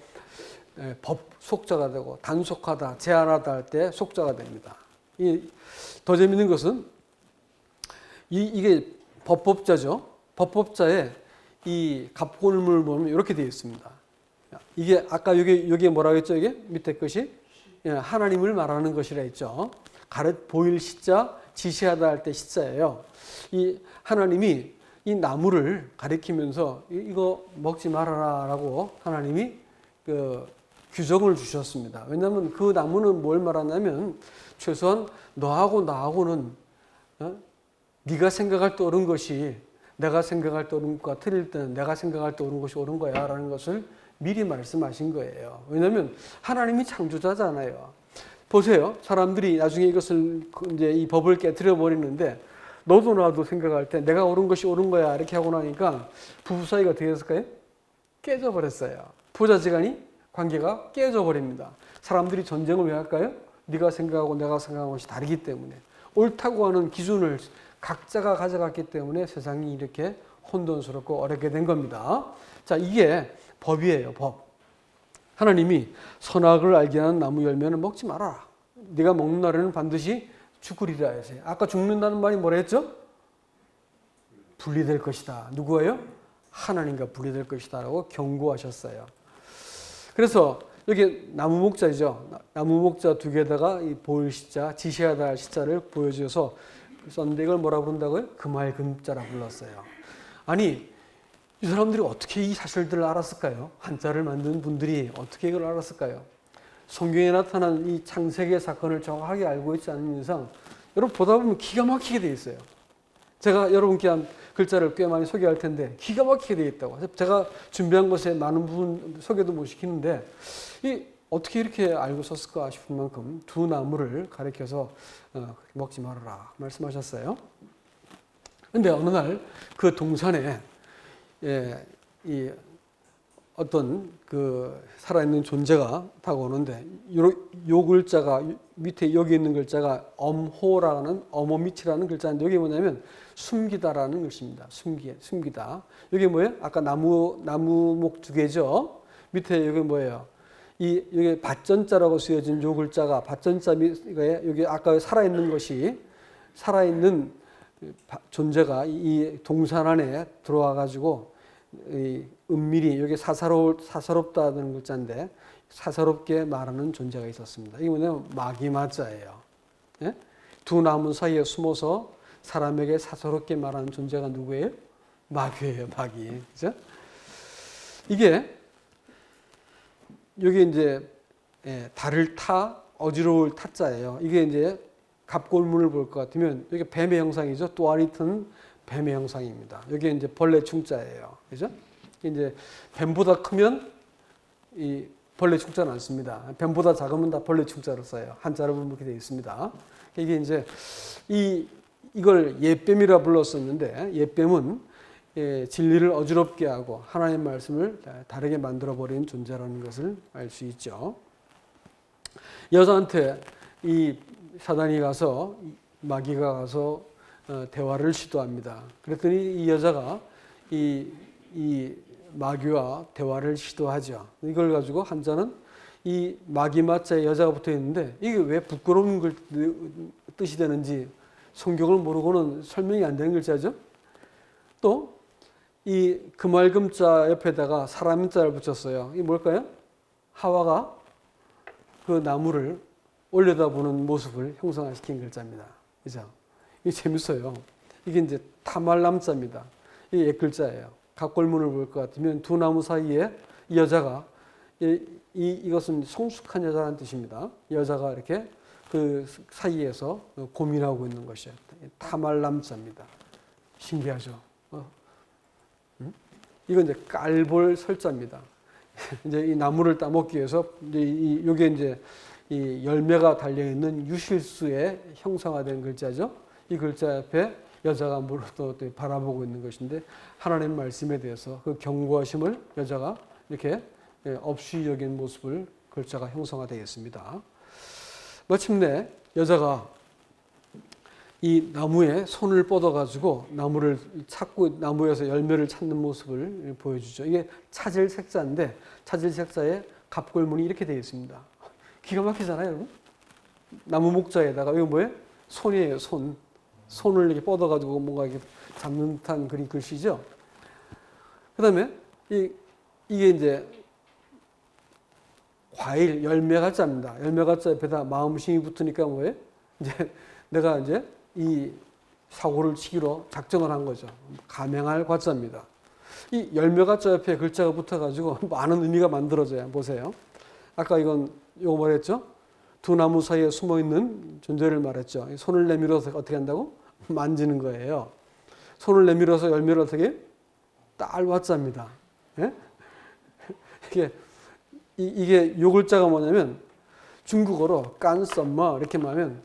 법 속자가 되고 단속하다, 제한하다 할 때 속자가 됩니다. 더 재밌는 것은 이게 법법자죠. 법법자에 이 갑골문을 보면 이렇게 되어 있습니다. 이게 아까 여기 뭐라고 했죠? 이게 밑에 것이 하나님을 말하는 것이라 했죠. 보일 시자, 지시하다 할 때 시자예요. 이 하나님이 이 나무를 가리키면서 이거 먹지 말아라라고 하나님이 그 규정을 주셨습니다. 왜냐하면 그 나무는 뭘 말하냐면 최소한 너하고 나하고는 네가 생각할 때 옳은 것이 내가 생각할 때 옳은 것과 틀릴 때는 내가 생각할 때 옳은 것이 옳은 거야 라는 것을 미리 말씀하신 거예요. 왜냐하면 하나님이 창조자잖아요. 보세요. 사람들이 나중에 이것을 이제 이 법을 깨트려 버리는데 너도 나도 생각할 때 내가 옳은 것이 옳은 거야 이렇게 하고 나니까 부부 사이가 어떻게 됐을까요? 깨져 버렸어요. 부자지간이 관계가 깨져 버립니다. 사람들이 전쟁을 왜 할까요? 네가 생각하고 내가 생각하는 것이 다르기 때문에 옳다고 하는 기준을 각자가 가져갔기 때문에 세상이 이렇게 혼돈스럽고 어렵게 된 겁니다. 자, 이게 법이에요. 법. 하나님이 선악을 알게 하는 나무 열매는 먹지 마라. 네가 먹는 날에는 반드시 죽으리라 했어요. 아까 죽는다는 말이 뭐라 했죠? 분리될 것이다. 누구예요? 하나님과 분리될 것이다 라고 경고하셨어요. 그래서 여기 나무 목자이죠. 나무 목자 두 개에다가 이 보일 시자, 지시하다 할 시자를 보여주어서 썼는데 이걸 뭐라 부른다고요? 금알금자라 불렀어요. 아니 이 사람들이 어떻게 이 사실들을 알았을까요? 한자를 만든 분들이 어떻게 이걸 알았을까요? 성경에 나타난 이 창세기 사건을 정확하게 알고 있지 않은 이상 여러분 보다 보면 기가 막히게 되어 있어요. 제가 여러분께 한 글자를 꽤 많이 소개할 텐데 기가 막히게 되어 있다고. 제가 준비한 것에 많은 부분 소개도 못 시키는데 어떻게 이렇게 알고 썼을까 싶은 만큼 두 나무를 가리켜서 먹지 말아라 말씀하셨어요. 그런데 어느 날 그 동산에 이 어떤 그 살아있는 존재가 다가오는데 요 글자가 밑에 여기 있는 글자가 엄호라는 어머미치라는 글자인데 여기 뭐냐면 숨기다라는 것입니다. 숨기다. 여기 뭐예요? 아까 나무목 두 개죠. 밑에 여기 뭐예요? 여기 밭전자라고 쓰여진 요 글자가 밭전자 여기 아까 살아있는 것이 살아있는 존재가 이 동산 안에 들어와 가지고 은밀히 여기 사사롭다는 글자인데 사사롭게 말하는 존재가 있었습니다. 이게 뭐냐면 마귀마자예요. 예? 두 나무 사이에 숨어서 사람에게 사사롭게 말하는 존재가 누구예요? 마귀예요, 마귀. 그죠? 이게 여기 이제 달을 타 어지러울 타자예요. 이게 이제 갑골문을 볼 것 같으면 여기 뱀의 형상이죠. 또아리 튼 뱀의 형상입니다. 여기 이제 벌레 충자예요. 그죠? 이제 뱀보다 크면 이 벌레 충자는 안 씁니다. 뱀보다 작으면 다 벌레 충자로 써요. 한자로 보면 이렇게 되어 있습니다. 이게 이제 이걸 옛뱀이라 불렀었는데 옛뱀은 진리를 어지럽게 하고 하나님의 말씀을 다르게 만들어 버리는 존재라는 것을 알 수 있죠. 여자한테 이 사단이 가서 마귀가 가서 대화를 시도합니다. 그랬더니 이 여자가 이 마귀와 대화를 시도하죠. 이걸 가지고 한자는 이 마귀마자에 여자가 붙어 있는데 이게 왜 부끄러운 뜻이 되는지 성경을 모르고는 설명이 안 되는 글자죠. 또 이 금알금자 옆에다가 사람자를 붙였어요. 이게 뭘까요? 하와가 그 나무를 올려다보는 모습을 형상화시킨 글자입니다. 그죠? 이게 재밌어요. 이게 이제 타말남자입니다. 이게 옛 글자예요. 갑골문을 볼 것 같으면 두 나무 사이에 이 여자가 이 이것은 성숙한 여자라는 뜻입니다. 여자가 이렇게 그 사이에서 고민하고 있는 것이에요. 타말남자입니다. 신기하죠? 이건 이제 깔볼 설자입니다. 이제 이 나무를 따먹기 위해서 이제 요게 이제 이 열매가 달려 있는 유실수의 형상화된 글자죠. 이 글자 옆에 여자가 물어도 바라보고 있는 것인데 하나님 말씀에 대해서 그 경고하심을 여자가 이렇게 없이 여긴 모습을 글자가 형상화되어 있습니다. 마침내 여자가 이 나무에 손을 뻗어가지고 나무를 찾고 나무에서 열매를 찾는 모습을 보여주죠. 이게 차질 색자인데 차질 색자에 갑골문이 이렇게 되어 있습니다. 기가 막히잖아요, 여러분. 나무 목자에다가 이거 뭐예요? 손이에요, 손. 손을 이렇게 뻗어가지고 뭔가 이렇게 잡는 듯한 그런 글씨죠. 그 다음에 이게 이제 과일, 열매 가짜입니다. 열매 가짜 옆에다 마음심이 붙으니까 뭐예요? 이제 내가 이제 이 사고를 치기로 작정을 한 거죠. 감행할 과자입니다. 이 열매 가짜 옆에 글자가 붙어가지고 많은 의미가 만들어져요. 보세요. 아까 이건 요거 말했죠? 두 나무 사이에 숨어있는 존재를 말했죠. 손을 내밀어서 어떻게 한다고? 만지는 거예요. 손을 내밀어서 열매를 어떻게? 딸 와짜입니다. 예? 이게 요 글자가 뭐냐면 중국어로 깐썸머 이렇게 말하면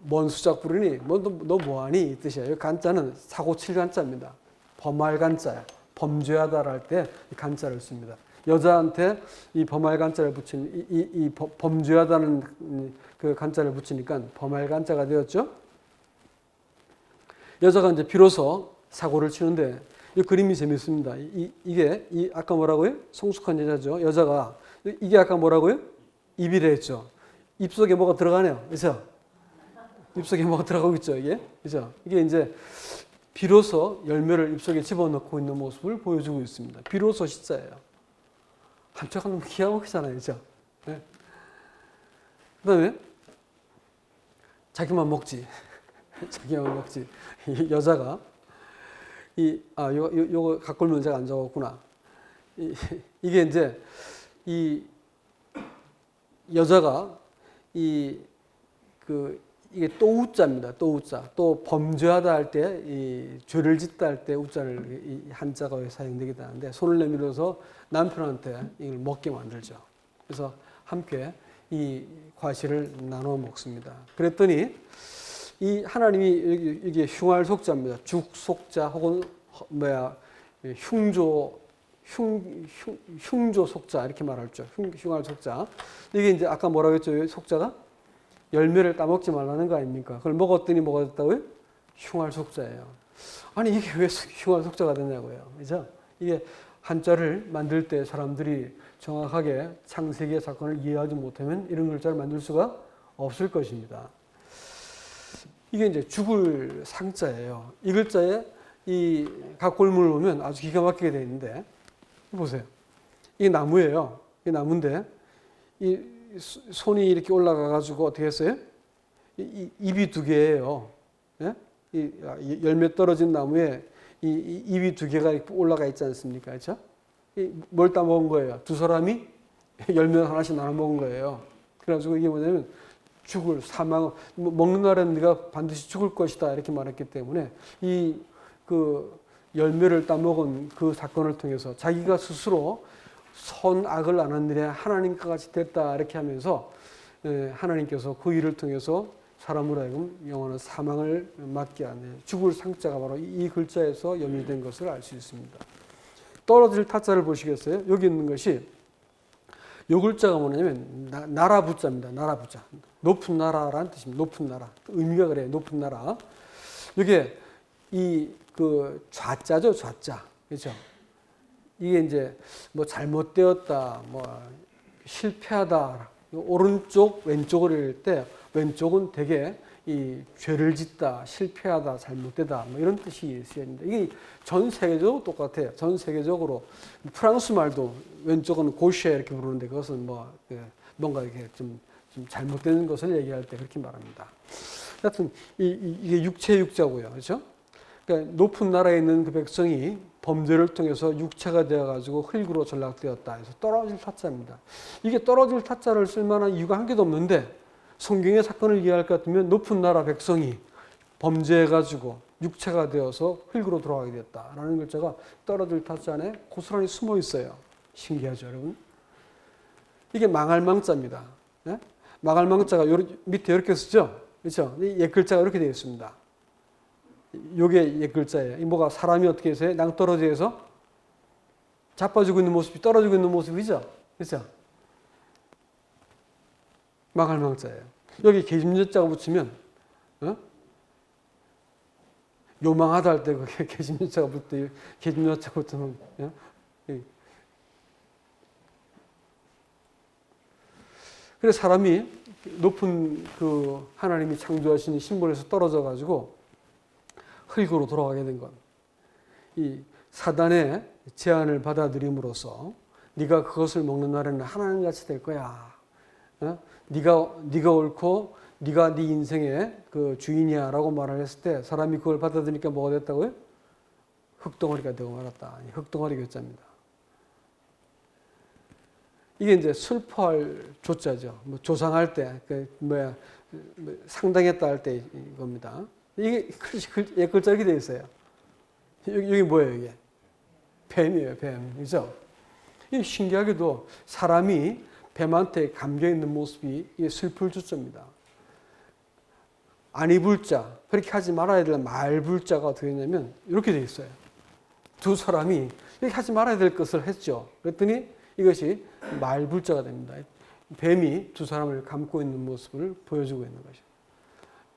뭔 수작 부르니? 너 뭐하니? 이 뜻이에요. 간자는 사고 칠 간자입니다. 범할 간자야. 범죄하다를 할 때 간자를 씁니다. 여자한테 이 범할 간자를 붙인 이 범죄하다는 그 간자를 붙이니까 범할 간자가 되었죠. 여자가 이제 비로소 사고를 치는데 이 그림이 재밌습니다. 이게 아까 뭐라고요? 성숙한 여자죠. 여자가 이게 아까 뭐라고요? 입이래 했죠. 입속에 뭐가 들어가네요. 그렇죠? 입속에 뭐가 들어가고 있죠, 이게. 그죠? 이게 이제 비로소 열매를 입속에 집어넣고 있는 모습을 보여주고 있습니다. 비로소 시자예요. 한쪽은 기가 막히잖아요, 그죠? 네. 그 다음에 자기만 먹지. 자기만 먹지. 이 여자가 요거 각골면 제가 안 적었구나. 이게 이제 이 여자가 이게 또 우자입니다. 또 우자. 또 범죄하다 할 때, 이 죄를 짓다 할 때 우자를 이 한자가 사용되기도 하는데 손을 내밀어서 남편한테 이걸 먹게 만들죠. 그래서 함께 이 과실을 나눠 먹습니다. 그랬더니 이 하나님이 이게 흉할 속자입니다. 죽 속자 혹은 흉조 속자 이렇게 말하죠. 흉할 속자. 이게 이제 아까 뭐라고 했죠? 속자가 열매를 따먹지 말라는 거 아닙니까? 그걸 먹었더니 뭐가 됐다고요? 흉할 속자예요. 아니 이게 왜 흉할 속자가 됐냐고요. 그죠? 이게 한자를 만들 때 사람들이 정확하게 창세기의 사건을 이해하지 못하면 이런 글자를 만들 수가 없을 것입니다. 이게 이제 죽을 상자예요. 이 글자에 이 각골문을 보면 아주 기가 막히게 되어 있는데 보세요. 이게 나무예요. 이 나무인데 이 손이 이렇게 올라가 가지고 어떻게 했어요? 입이 두 개예요. 예? 이 열매 떨어진 나무에 이 입이 두 개가 올라가 있지 않습니까? 그렇죠? 뭘 따먹은 거예요? 두 사람이 열매 하나씩 나눠 먹은 거예요. 그래가지고 이게 뭐냐면 죽을 사망 먹는 날에는 네가 반드시 죽을 것이다 이렇게 말했기 때문에 이 그 열매를 따먹은 그 사건을 통해서 자기가 스스로 선악을 안 한 일에 하나님과 같이 됐다 이렇게 하면서 하나님께서 그 일을 통해서 사람으로 하여금 영원한 사망을 맞게 하는 죽을 상자가 바로 이 글자에서 연유된 것을 알 수 있습니다. 떨어질 타자를 보시겠어요? 여기 있는 것이 이 글자가 뭐냐면 나라 부자입니다. 나라 부자. 높은 나라라는 뜻입니다. 높은 나라. 의미가 그래요. 높은 나라. 이게 그 좌자죠, 좌자. 그렇죠? 이게 이제 뭐 잘못되었다, 뭐 실패하다, 오른쪽, 왼쪽을 읽을 때 왼쪽은 되게 이 죄를 짓다, 실패하다, 잘못되다, 뭐 이런 뜻이 쓰여있는데 이게 전 세계적으로 똑같아요. 전 세계적으로 프랑스 말도 왼쪽은 고쉐 이렇게 부르는데 그것은 뭔가 이렇게 좀 잘못된 것을 얘기할 때 그렇게 말합니다. 하여튼 이게 육체 육자고요, 그렇죠? 그러니까 높은 나라에 있는 그 백성이 범죄를 통해서 육체가 되어가지고 흙으로 전락되었다 해서 떨어질 타짜입니다. 이게 떨어질 타짜를 쓸만한 이유가 한 개도 없는데 성경의 사건을 이해할 것 같으면 높은 나라 백성이 범죄해가지고 육체가 되어서 흙으로 돌아가게 됐다라는 글자가 떨어질 타짜 안에 고스란히 숨어 있어요. 신기하죠, 여러분? 이게 망할 망자입니다. 네? 망할 망자가 밑에 이렇게 쓰죠? 그렇죠? 옛 글자가 이렇게 되어 있습니다. 요게 옛 글자예요. 이 뭐가 사람이 어떻게 해서 낭떠러지에서 자빠지고 있는 모습이 떨어지고 있는 모습이죠? 그렇죠? 망할 망자예요. 여기 계집여자가 붙이면 요망하다 할 때 그게 계집여자가 붙을 때 계집여자가 붙으면 그래서 사람이 높은 그 하나님이 창조하신 심벌에서 떨어져 가지고 흙으로 돌아가게 된 것. 이 사단의 제안을 받아들임으로써 네가 그것을 먹는 날에는 하나님같이 될 거야. 네가 옳고 네가 네 인생의 그 주인이야라고 말을 했을 때 사람이 그걸 받아들이니까 뭐가 됐다고요? 흙덩어리가 되고 말았다. 흙덩어리 교자입니다. 이게 이제 슬퍼할 조자죠. 뭐 조상할 때, 상당했다 할 때 이겁니다. 이게 옛 글자 이렇게 되어 있어요. 여기 뭐예요, 이게? 뱀이에요, 뱀. 그죠? 이 신기하게도 사람이 뱀한테 감겨 있는 모습이 이게 슬플 조자입니다. 안 입을 자, 그렇게 하지 말아야 될 말불 자가 어떻게 되냐면 이렇게 되어 있어요. 두 사람이 이렇게 하지 말아야 될 것을 했죠. 그랬더니 이것이 말불자가 됩니다. 뱀이 두 사람을 감고 있는 모습을 보여주고 있는 것이죠.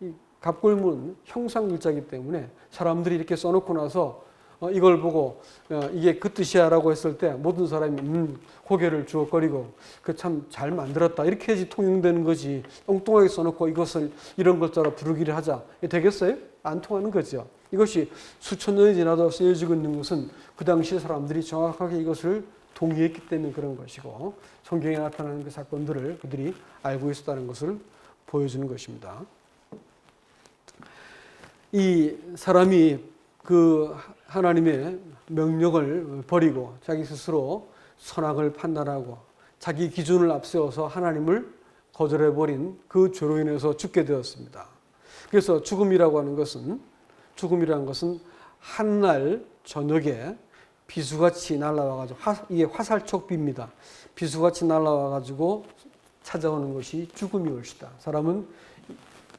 이 갑골문 형상글자이기 때문에 사람들이 이렇게 써놓고 나서 이걸 보고 이게 그 뜻이야 라고 했을 때 모든 사람이 고개를 주걱거리고 그 참 잘 만들었다 이렇게 해야지 통용되는 거지 엉뚱하게 써놓고 이것을 이런 글자로 부르기를 하자 되겠어요? 안 통하는 거죠. 이것이 수천 년이 지나도 쓰여지고 있는 것은 그 당시 사람들이 정확하게 이것을 동의했기 때문에 그런 것이고 성경에 나타나는 그 사건들을 그들이 알고 있었다는 것을 보여주는 것입니다. 이 사람이 그 하나님의 명령을 버리고 자기 스스로 선악을 판단하고 자기 기준을 앞세워서 하나님을 거절해버린 그 죄로 인해서 죽게 되었습니다. 그래서 죽음이라는 것은 한날 저녁에 비수같이 날아와가지고 이게 화살촉비입니다. 비수같이 날아와가지고 찾아오는 것이 죽음이 올시다. 사람은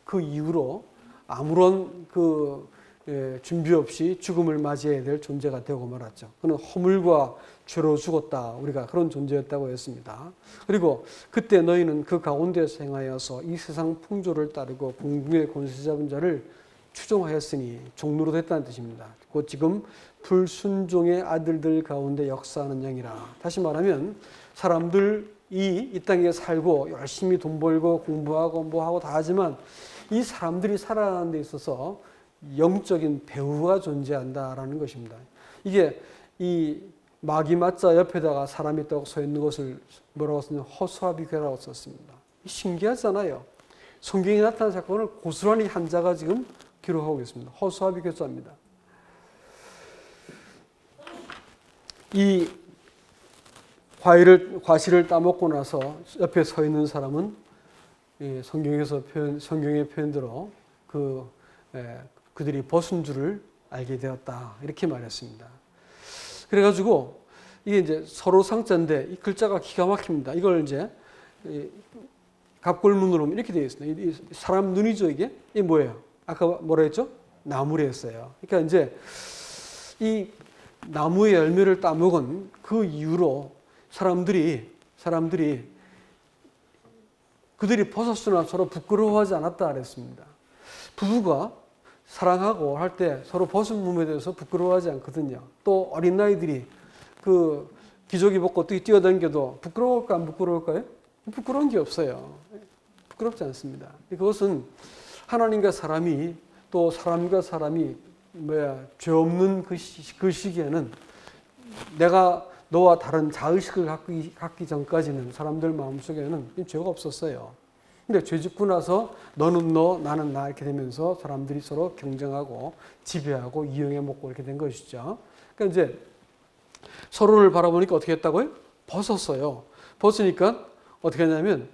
그 이후로 아무런 준비 없이 죽음을 맞이해야 될 존재가 되고 말았죠. 그는 허물과 죄로 죽었다. 우리가 그런 존재였다고 했습니다. 그리고 그때 너희는 그 가운데서 행하여서 이 세상 풍조를 따르고 공중의 권세 잡은 자를 추종하였으니 종로로 됐다는 뜻입니다. 곧 지금 불순종의 아들들 가운데 역사하는 영이라. 다시 말하면 사람들이 이 땅에 살고 열심히 돈 벌고 공부하고 뭐하고 다 하지만 이 사람들이 살아가는 데 있어서 영적인 배후가 존재한다라는 것입니다. 이게 이 마귀맞자 옆에다가 사람이 딱 서 있는 것을 뭐라고 썼냐면 허수아비괴라고 썼습니다. 신기하잖아요. 성경에 나타난 사건을 고스란히 한 자가 지금 기록하고 있습니다. 허수아비괴자입니다. 이 과실을 따먹고 나서 옆에 서 있는 사람은 성경의 표현대로 그들이 벗은 줄을 알게 되었다. 이렇게 말했습니다. 그래가지고 이게 이제 서로 상자인데 이 글자가 기가 막힙니다. 이걸 이제 갑골문으로 이렇게 되어 있습니다. 이 사람 눈이죠, 이게? 이게 뭐예요? 아까 뭐라 했죠? 나무래 했어요. 그러니까 이제 이 나무의 열매를 따먹은 그 이후로 사람들이 그들이 벗었으나 서로 부끄러워하지 않았다 그랬습니다. 부부가 사랑하고 할 때 서로 벗은 몸에 대해서 부끄러워하지 않거든요. 또 어린 아이들이 그 기저귀 벗고 뛰어다녀도 부끄러울까 안 부끄러울까요? 부끄러운 게 없어요. 부끄럽지 않습니다. 그것은 하나님과 사람이 또 사람과 사람이 죄 없는 그 시기에는 내가 너와 다른 자의식을 갖기 전까지는 사람들 마음속에는 죄가 없었어요. 근데 죄 짓고 나서 너는 너, 나는 나 이렇게 되면서 사람들이 서로 경쟁하고 지배하고 이용해 먹고 이렇게 된 것이죠. 그러니까 이제 서로를 바라보니까 어떻게 했다고요? 벗었어요. 벗으니까 어떻게 하냐면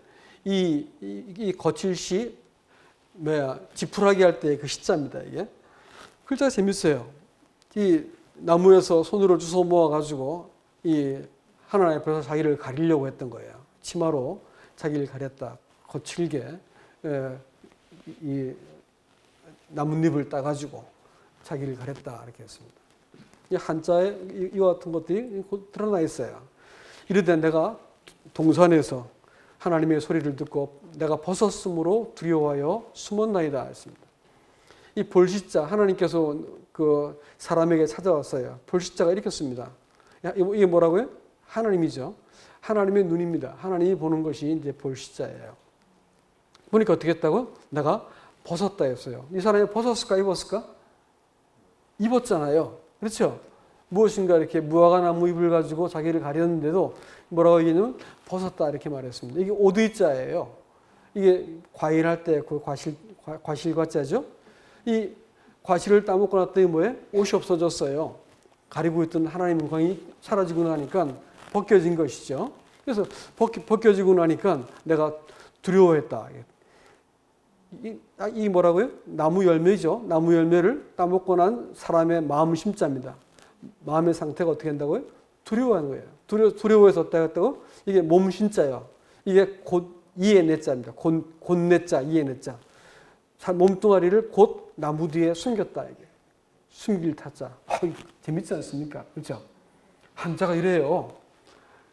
이 거칠시 지푸라기 할 때 그 시자입니다. 이게 글자가 재밌어요. 이 나무에서 손으로 주워 모아가지고 이 하나님 앞에서 자기를 가리려고 했던 거예요. 치마로 자기를 가렸다. 거칠게 이 나뭇잎을 따가지고 자기를 가렸다 이렇게 했습니다. 이 한자에 이와 같은 것들이 드러나 있어요. 이르되 내가 동산에서 하나님의 소리를 듣고 내가 벗었으므로 두려워하여 숨었나이다 했습니다. 이 볼시자 하나님께서 그 사람에게 찾아왔어요. 볼시자가 이렇게 씁니다. 이게 뭐라고요? 하나님이죠. 하나님의 눈입니다. 하나님이 보는 것이 이제 볼시자예요. 보니까 어떻게 했다고? 내가 벗었다 했어요. 이 사람이 벗었을까 입었을까? 입었잖아요. 그렇죠? 무엇인가 이렇게 무화과 나무 잎을 가지고 자기를 가렸는데도 뭐라고 얘기하냐면 벗었다 이렇게 말했습니다. 이게 오드이자예요. 이게 과일할 때 그 과실과자죠. 이 과실을 따먹고 났더니 뭐예요? 옷이 없어졌어요. 가리고 있던 하나님의 영광이 사라지고 나니까 벗겨진 것이죠. 그래서 벗겨지고 나니까 내가 두려워했다. 이 뭐라고요? 나무 열매죠. 나무 열매를 따먹고 난 사람의 마음 심자입니다. 마음의 상태가 어떻게 된다고요? 두려워하는 거예요. 두려워해서 어떻게 했다고? 이게 몸 심자예요. 이게 곧 이의 내자입니다. 곧 내자, 이의 내자. 몸뚱아리를 곧 나무 뒤에 숨겼다. 이게 숨길 타자. 재밌지 않습니까? 그렇죠? 한자가 이래요.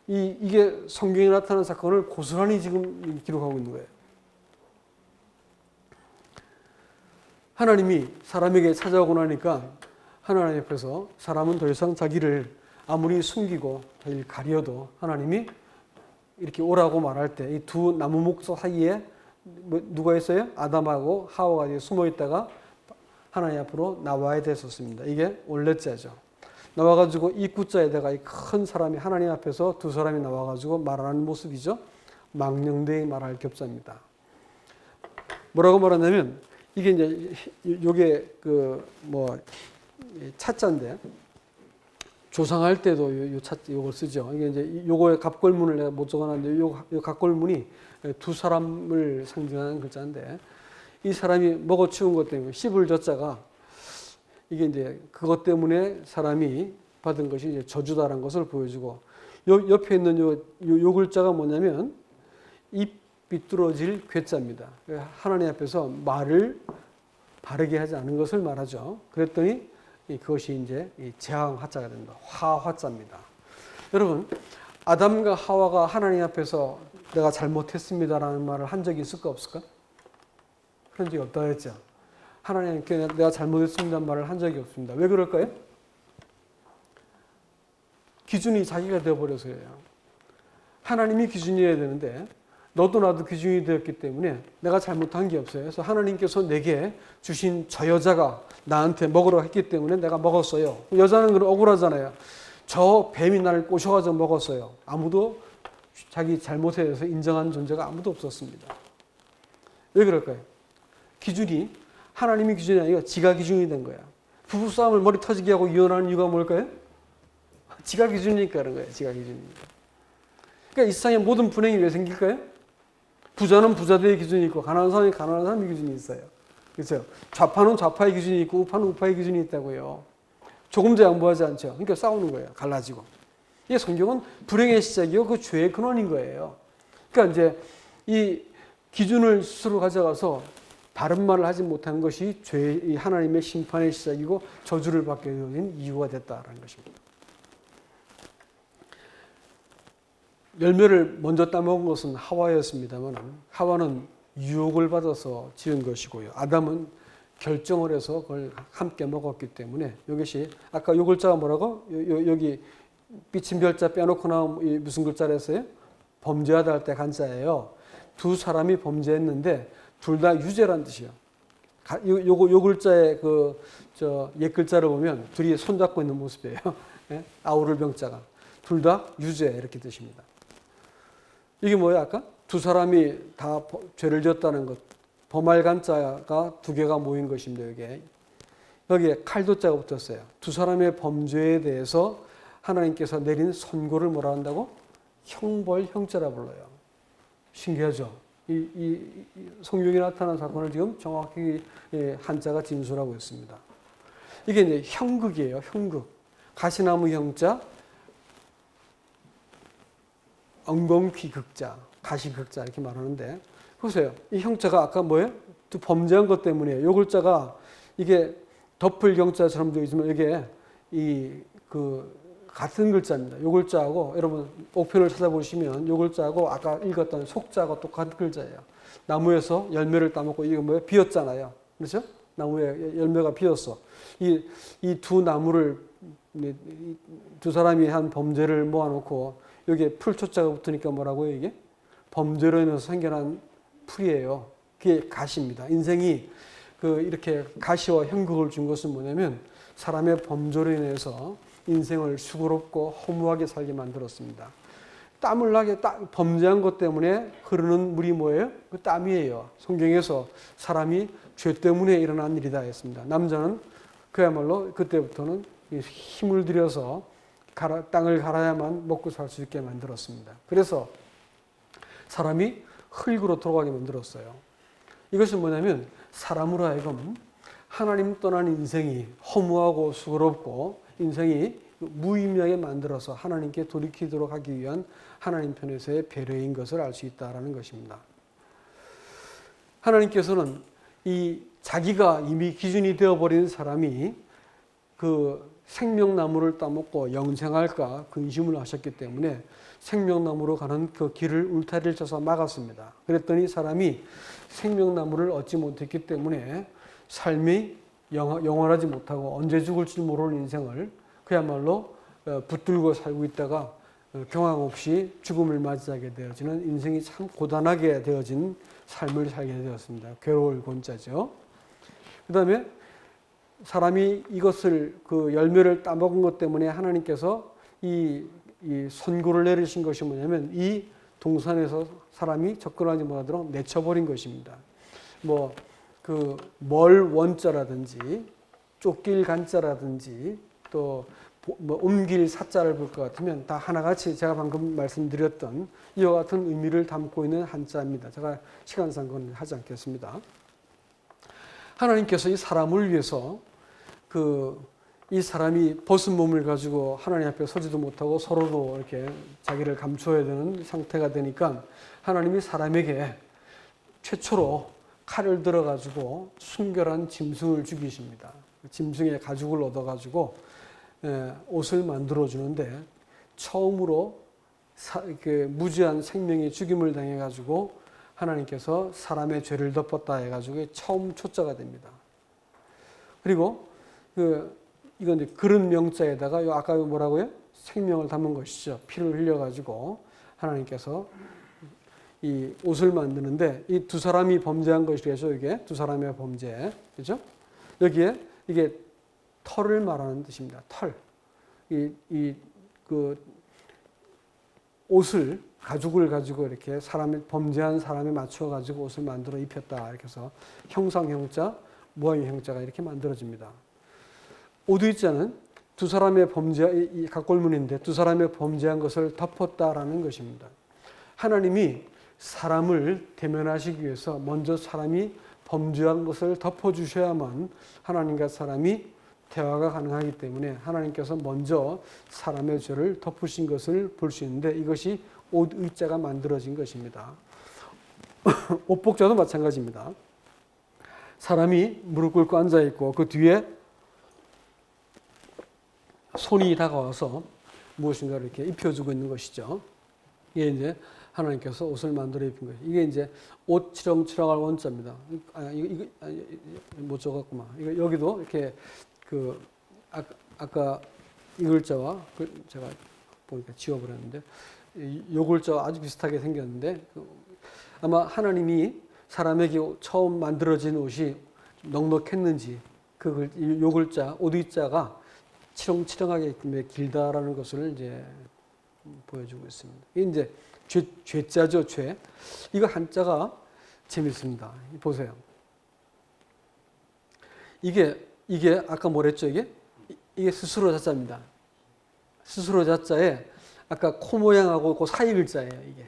이게 성경에 나타난 사건을 고스란히 지금 기록하고 있는 거예요. 하나님이 사람에게 찾아오고 나니까 하나님 앞에서 사람은 더 이상 자기를 아무리 숨기고 자기를 가려도 하나님이 이렇게 오라고 말할 때 이 두 나무 목서 사이에 누가 있어요? 아담하고 하와가 숨어 있다가 하나님 앞으로 나와야 됐었습니다. 이게 원래자죠. 나와가지고 입구자에다가 이 큰 사람이 하나님 앞에서 두 사람이 나와가지고 말하는 모습이죠. 망령되이 말할 겹자입니다. 뭐라고 말하냐면 이게 이제 요게 차자인데 조상할 때도 요걸 쓰죠. 이게 이제 요거의 갑골문을 내가 못 적어놨는데 요 갑골문이 두 사람을 상징하는 글자인데 이 사람이 먹어 치운 것 때문에 씹을 젖자가 이게 이제 그것 때문에 사람이 받은 것이 이제 저주다라는 것을 보여주고 옆에 있는 요 글자가 뭐냐면 입 비뚤어질 괴자입니다. 하나님 앞에서 말을 바르게 하지 않은 것을 말하죠. 그랬더니 그것이 이제 재앙 화자가 됩니다. 화자입니다. 여러분, 아담과 하와가 하나님 앞에서 내가 잘못했습니다라는 말을 한 적이 있을까 없을까? 그런 적이 없다 했죠. 하나님께 내가 잘못했습니다라는 말을 한 적이 없습니다. 왜 그럴까요? 기준이 자기가 되어버려서예요. 하나님이 기준이어야 되는데 너도 나도 기준이 되었기 때문에 내가 잘못한 게 없어요. 그래서 하나님께서 내게 주신 저 여자가 나한테 먹으라고 했기 때문에 내가 먹었어요. 여자는 그럼 억울하잖아요. 저 뱀이 나를 꼬셔가지고 먹었어요. 아무도 자기 잘못에 대해서 인정한 존재가 아무도 없었습니다. 왜 그럴까요? 기준이 하나님이 기준이 아니라 지가 기준이 된 거야. 부부싸움을 머리 터지게 하고 이혼하는 이유가 뭘까요? 지가 기준이니까 그런 거예요. 지가 기준이니까. 그러니까 이 세상의 모든 불행이 왜 생길까요? 부자는 부자들의 기준이 있고 가난한 사람이 가난한 사람의 기준이 있어요. 그렇죠? 좌파는 좌파의 기준이 있고 우파는 우파의 기준이 있다고요. 조금도 양보하지 않죠. 그러니까 싸우는 거예요. 갈라지고. 이게 성경은 불행의 시작이고 그 죄의 근원인 거예요. 그러니까 이제 이 기준을 스스로 가져가서 바른 말을 하지 못한 것이 죄의 하나님의 심판의 시작이고 저주를 받게 된 이유가 됐다라는 것입니다. 열매를 먼저 따먹은 것은 하와였습니다만 하와는 유혹을 받아서 지은 것이고요. 아담은 결정을 해서 그걸 함께 먹었기 때문에 이것이 아까 요 글자가 뭐라고? 여기 삐친 별자 빼놓고 나온 무슨 글자를 했어요? 범죄하다 할 때 간자예요. 두 사람이 범죄했는데 둘 다 유죄란 뜻이에요. 요 글자의 옛 글자를 보면 둘이 손잡고 있는 모습이에요. 예? 아우를 병자가. 둘 다 유죄 이렇게 뜻입니다. 이게 뭐예요? 아까? 두 사람이 다 죄를 지었다는 것, 범할 간자가 두 개가 모인 것입니다. 여기에 칼도 자가 붙었어요. 두 사람의 범죄에 대해서 하나님께서 내린 선고를 뭐라 한다고? 형벌, 형죄라 불러요. 신기하죠? 이 성경에 나타난 사건을 지금 정확히 한자가 진술하고 있습니다. 이게 이제 형극이에요. 형극. 가시나무 형자, 엉겅퀴 극자, 가시극자 이렇게 말하는데, 보세요. 이 형자가 아까 뭐예요? 또 범죄한 것 때문에 요 글자가 이게 덮을 경자처럼 되어 있으면 이게 같은 글자입니다. 요 글자하고 여러분 옥편을 찾아보시면 요 글자하고 아까 읽었던 속자하고 똑같은 글자예요. 나무에서 열매를 따먹고 이거 뭐예요? 비었잖아요. 그렇죠? 나무에 열매가 비었어. 이 두 나무를 두 사람이 한 범죄를 모아놓고 여기에 풀초자가 붙으니까 뭐라고요? 이게 범죄로 인해서 생겨난 풀이에요. 그게 가시입니다. 인생이 이렇게 가시와 형극을 준 것은 뭐냐면 사람의 범죄로 인해서 인생을 수고롭고 허무하게 살게 만들었습니다. 땀을 나게 범죄한 것 때문에 흐르는 물이 뭐예요? 그 땀이에요. 성경에서 사람이 죄 때문에 일어난 일이다 했습니다. 남자는 그야말로 그때부터는 힘을 들여서 땅을 갈아야만 먹고 살 수 있게 만들었습니다. 그래서 사람이 흙으로 돌아가게 만들었어요. 이것은 뭐냐면 사람으로 하여금 하나님 떠난 인생이 허무하고 수고롭고 인생이 무의미하게 만들어서 하나님께 돌이키도록 하기 위한 하나님 편에서의 배려인 것을 알 수 있다는 것입니다. 하나님께서는 자기가 이미 기준이 되어버린 사람이 그 생명나무를 따먹고 영생할까 근심을 하셨기 때문에 생명나무로 가는 그 길을 울타리를 쳐서 막았습니다. 그랬더니 사람이 생명나무를 얻지 못했기 때문에 삶이 영원하지 못하고 언제 죽을지 모르는 인생을 그야말로 붙들고 살고 있다가 경황 없이 죽음을 맞이하게 되어지는 인생이 참 고단하게 되어진 삶을 살게 되었습니다. 괴로울 곤자죠. 그 다음에 사람이 이것을 그 열매를 따먹은 것 때문에 하나님께서 이 선고를 내리신 것이 뭐냐면 이 동산에서 사람이 접근하지 못하도록 내쳐버린 것입니다. 멀 원자라든지 쫓길 간자라든지 또 옮길 사자를 볼 것 같으면 다 하나같이 제가 방금 말씀드렸던 이와 같은 의미를 담고 있는 한자입니다. 제가 시간상 그건 하지 않겠습니다. 하나님께서 이 사람을 위해서 이 사람이 벗은 몸을 가지고 하나님 앞에 서지도 못하고 서로도 이렇게 자기를 감춰야 되는 상태가 되니까 하나님이 사람에게 최초로 칼을 들어가지고 순결한 짐승을 죽이십니다. 짐승의 가죽을 얻어가지고 옷을 만들어주는데 처음으로 무지한 생명이 죽임을 당해가지고 하나님께서 사람의 죄를 덮었다 해가지고 처음 초자가 됩니다. 그리고 이건 이제 그릇 명자에다가 아까 뭐라고요? 생명을 담은 것이죠. 피를 흘려가지고 하나님께서 이 옷을 만드는데 이 두 사람이 범죄한 것이죠. 이게 두 사람의 범죄, 그렇죠? 여기에 이게 털을 말하는 뜻입니다. 털. 옷을 가죽을 가지고 이렇게 범죄한 사람에 맞춰 가지고 옷을 만들어 입혔다. 이렇게 해서 형상 형자, 모양의 형자가 이렇게 만들어집니다. 오두이자는 두 사람의 이 각골문인데 두 사람의 범죄한 것을 덮었다라는 것입니다. 하나님이 사람을 대면하시기 위해서 먼저 사람이 범죄한 것을 덮어주셔야만 하나님과 사람이 대화가 가능하기 때문에 하나님께서 먼저 사람의 죄를 덮으신 것을 볼 수 있는데 이것이 옷의자가 만들어진 것입니다. 옷복자도 마찬가지입니다. 사람이 무릎 꿇고 앉아있고 그 뒤에 손이 다가와서 무엇인가 이렇게 입혀주고 있는 것이죠. 이게 이제 하나님께서 옷을 만들어 입힌 거예요. 이게 이제 옷 치렁치렁할 원자입니다. 이거 못 적었구만. 여기도 이렇게 아까 이 글자와 제가 보니까 지워버렸는데 이 글자와 아주 비슷하게 생겼는데 아마 하나님이 사람에게 처음 만들어진 옷이 넉넉했는지 이 글자 옷의자가 치렁치렁하게 길다라는 것을 이제 보여주고 있습니다. 이게 이제 죄자죠, 죄. 이거 한자가 재밌습니다. 보세요. 이게 아까 뭐랬죠, 이게 스스로 자자입니다. 스스로 자자에 아까 코 모양하고 그 사이 글자예요, 이게.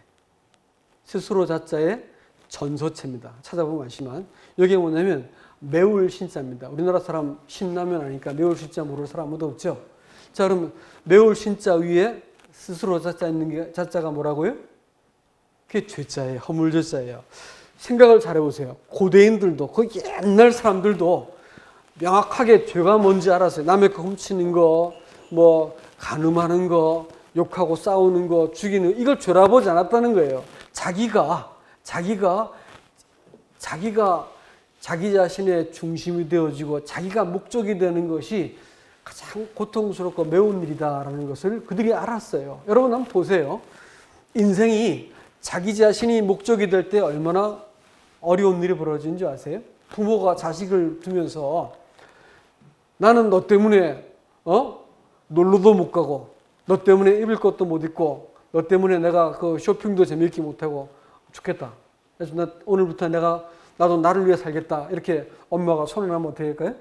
스스로 자자의 전소체입니다. 찾아보면 아시지만 여기에 뭐냐면 매울 신자입니다. 우리나라 사람 신라면 아니까 매울 신자 모르는 사람 아무도 없죠. 자, 그럼 매울 신자 위에 스스로 자자 있는 게 자자가 뭐라고요? 그게 죄자예요. 허물죄자예요. 생각을 잘해보세요. 고대인들도 그 옛날 사람들도 명확하게 죄가 뭔지 알았어요. 남의 거 훔치는 거, 뭐 간음하는 거, 욕하고 싸우는 거, 죽이는 거, 이걸 죄라 보지 않았다는 거예요. 자기가 자기 자신의 중심이 되어지고 자기가 목적이 되는 것이 가장 고통스럽고 매운 일이다라는 것을 그들이 알았어요. 여러분 한번 보세요. 인생이 자기 자신이 목적이 될 때 얼마나 어려운 일이 벌어지는 줄 아세요? 부모가 자식을 두면서 나는 너 때문에 놀러도 못 가고 너 때문에 입을 것도 못 입고 너 때문에 내가 그 쇼핑도 재미있게 못하고 죽겠다. 그래서 나 오늘부터 나도 나를 위해 살겠다. 이렇게 엄마가 손을 하면 어떻게 할까요?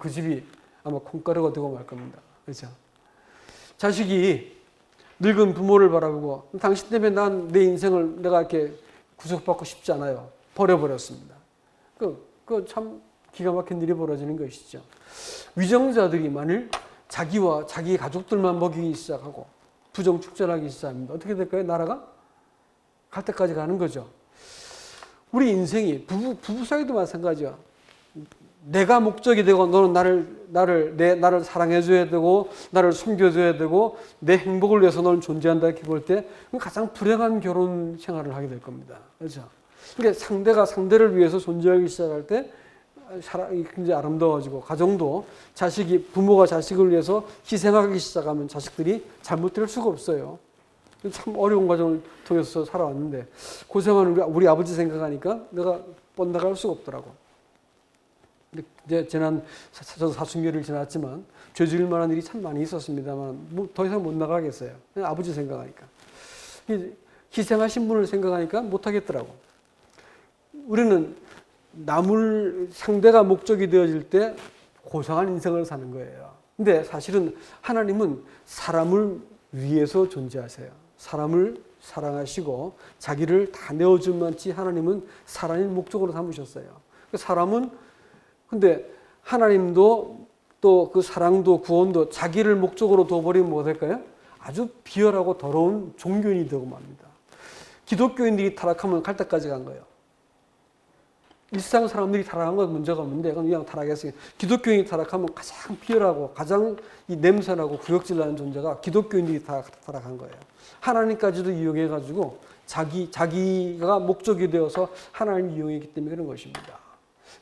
그 집이 아마 콩가루가 되고 말 겁니다. 그렇죠? 자식이 늙은 부모를 바라보고 당신 때문에 난 내 인생을 내가 이렇게 구속받고 싶지 않아요. 버려버렸습니다. 그 참 기가 막힌 일이 벌어지는 것이죠. 위정자들이 만일 자기와 자기 가족들만 먹이기 시작하고 부정축전하기 시작합니다. 어떻게 될까요? 나라가 갈 때까지 가는 거죠. 우리 인생이 부부 사이도 마찬가지야. 내가 목적이 되고 너는 나를 사랑해줘야 되고 나를 섬겨줘야 되고 내 행복을 위해서 너는 존재한다 이렇게 볼 때 가장 불행한 결혼 생활을 하게 될 겁니다. 그렇죠? 그러니까 상대가 상대를 위해서 존재하기 시작할 때 사람이 굉장히 아름다워지고 가정도 부모가 자식을 위해서 희생하기 시작하면 자식들이 잘못될 수가 없어요. 참 어려운 과정을 통해서 살아왔는데 고생하는 우리 아버지 생각하니까 내가 뻗나갈 수가 없더라고. 근데 저도 사춘기를 지났지만 죄 지을 만한 일이 참 많이 있었습니다만 더 이상 못 나가겠어요. 아버지 생각하니까. 희생하신 분을 생각하니까 못 하겠더라고. 우리는 상대가 목적이 되어질 때 고상한 인생을 사는 거예요. 근데 사실은 하나님은 사람을 위해서 존재하세요. 사람을 사랑하시고 자기를 다 내어준 만치 하나님은 사람의 목적으로 삼으셨어요. 근데 하나님도 또 그 사랑도 구원도 자기를 목적으로 둬버리면 뭐 될까요? 아주 비열하고 더러운 종교인이 되고 맙니다. 기독교인들이 타락하면 갈 때까지 간 거예요. 일상 사람들이 타락한 건 문제가 없는데 그냥 타락했어요. 기독교인이 타락하면 가장 비열하고 가장 이 냄새나고 구역질 나는 존재가 기독교인들이 타락한 거예요. 하나님까지도 이용해가지고 자기가 목적이 되어서 하나님을 이용했기 때문에 그런 것입니다.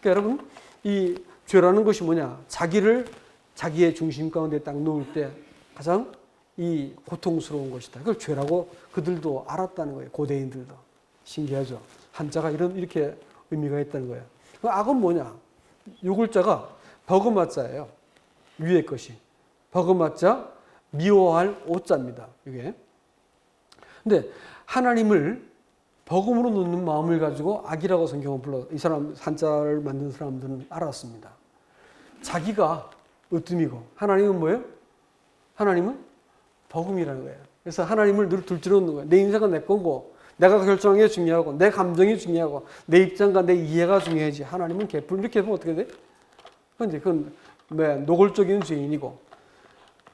그러니까 여러분 이 죄라는 것이 뭐냐? 자기의 중심 가운데 딱 놓을 때 가장 이 고통스러운 것이다. 그걸 죄라고 그들도 알았다는 거예요. 고대인들도. 신기하죠? 한자가 이렇게 의미가 있다는 거예요. 악은 뭐냐? 요 글자가 버그마자예요. 위에 것이. 버그마자 미워할 오자입니다. 이게. 근데 하나님을 버금으로 놓는 마음을 가지고 악이라고 성경은 불러. 이 사람 한자를 만든 사람들은 알았습니다. 자기가 으뜸이고 하나님은 뭐예요? 하나님은 버금이라는 거예요. 그래서 하나님을 늘 둘째로 놓는 거예요. 내 인생은 내 거고 내가 결정하는 게 중요하고 내 감정이 중요하고 내 입장과 내 이해가 중요하지. 하나님은 개뿔. 이렇게 보면 어떻게 돼? 그건 노골적인 죄인이고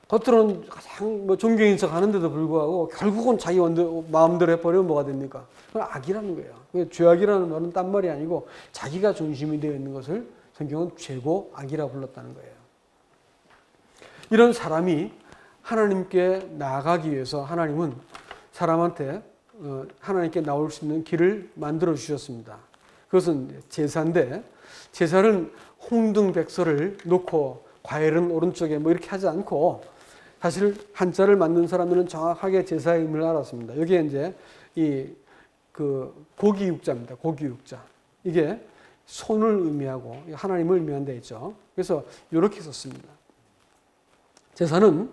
겉으로는 가장 종교인 척 하는데도 불구하고 결국은 자기 마음대로 해버리면 뭐가 됩니까? 그건 악이라는 거예요. 죄악이라는 말은 딴 말이 아니고 자기가 중심이 되어 있는 것을 성경은 죄고 악이라고 불렀다는 거예요. 이런 사람이 하나님께 나아가기 위해서 하나님은 사람한테 하나님께 나올 수 있는 길을 만들어 주셨습니다. 그것은 제사인데 제사는 홍등백서를 놓고 과일은 오른쪽에 이렇게 하지 않고 사실 한자를 만든 사람들은 정확하게 제사의 의미를 알았습니다. 여기에 이제 고기육자입니다. 고기육자. 이게 손을 의미하고 하나님을 의미하는 데 있죠. 그래서 이렇게 썼습니다. 제사는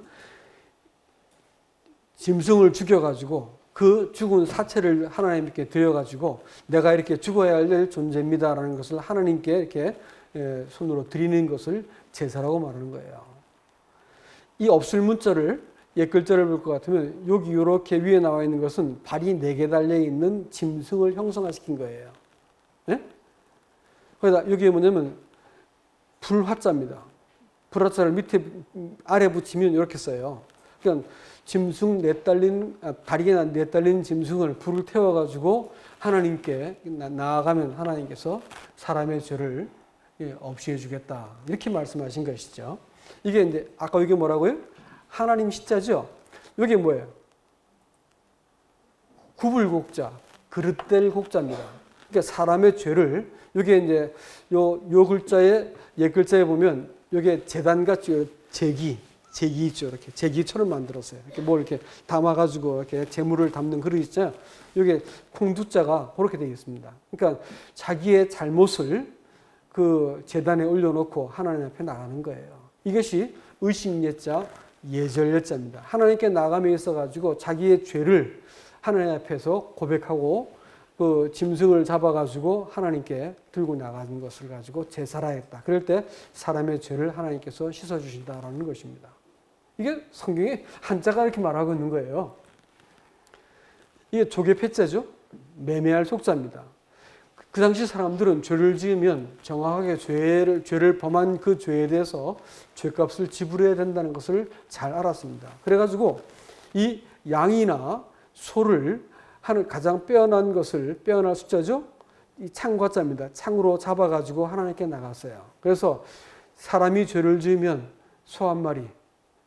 짐승을 죽여가지고 그 죽은 사체를 하나님께 드려가지고 내가 이렇게 죽어야 할 존재입니다라는 것을 하나님께 이렇게 손으로 드리는 것을 제사라고 말하는 거예요. 이 없을 문자를 옛 글자를 볼 것 같으면 여기 이렇게 위에 나와 있는 것은 발이 4개 달려 있는 짐승을 형상화시킨 거예요. 네? 그러다 여기에 뭐냐면 불화자입니다. 불화자를 밑에 아래 붙이면 이렇게 써요. 그러니까 짐승 다리에 내달린 짐승을 불을 태워가지고 하나님께 나아가면 하나님께서 사람의 죄를 없이 해주겠다. 이렇게 말씀하신 것이죠. 이게 이제 아까 이게 뭐라고요? 하나님 시자죠. 이게 뭐예요? 구불곡자, 그릇될 곡자입니다. 그러니까 사람의 죄를 이게 이제 요 글자에 옛 글자에 보면 이게 제단같이 제기 있죠. 이렇게 제기처럼 만들었어요. 이렇게 뭘 이렇게 담아가지고 이렇게 재물을 담는 그릇 있잖아요. 이게 콩두자가 그렇게 되어 있습니다. 그러니까 자기의 잘못을 그 제단에 올려놓고 하나님 앞에 나가는 거예요. 이것이 의식예자, 예절예자입니다. 하나님께 나감에 있어가지고 자기의 죄를 하나님 앞에서 고백하고 그 짐승을 잡아가지고 하나님께 들고 나가는 것을 가지고 제사라 했다. 그럴 때 사람의 죄를 하나님께서 씻어주신다라는 것입니다. 이게 성경에 한자가 이렇게 말하고 있는 거예요. 이게 조개 패자죠. 매매할 속자입니다. 그 당시 사람들은 죄를 지으면 정확하게 죄를 범한 그 죄에 대해서 죄값을 지불해야 된다는 것을 잘 알았습니다. 그래가지고 이 양이나 소를 하는 가장 빼어난 것을 빼어날 숫자죠. 이 창과자입니다. 창으로 잡아가지고 하나님께 나갔어요. 그래서 사람이 죄를 지으면 소 한 마리,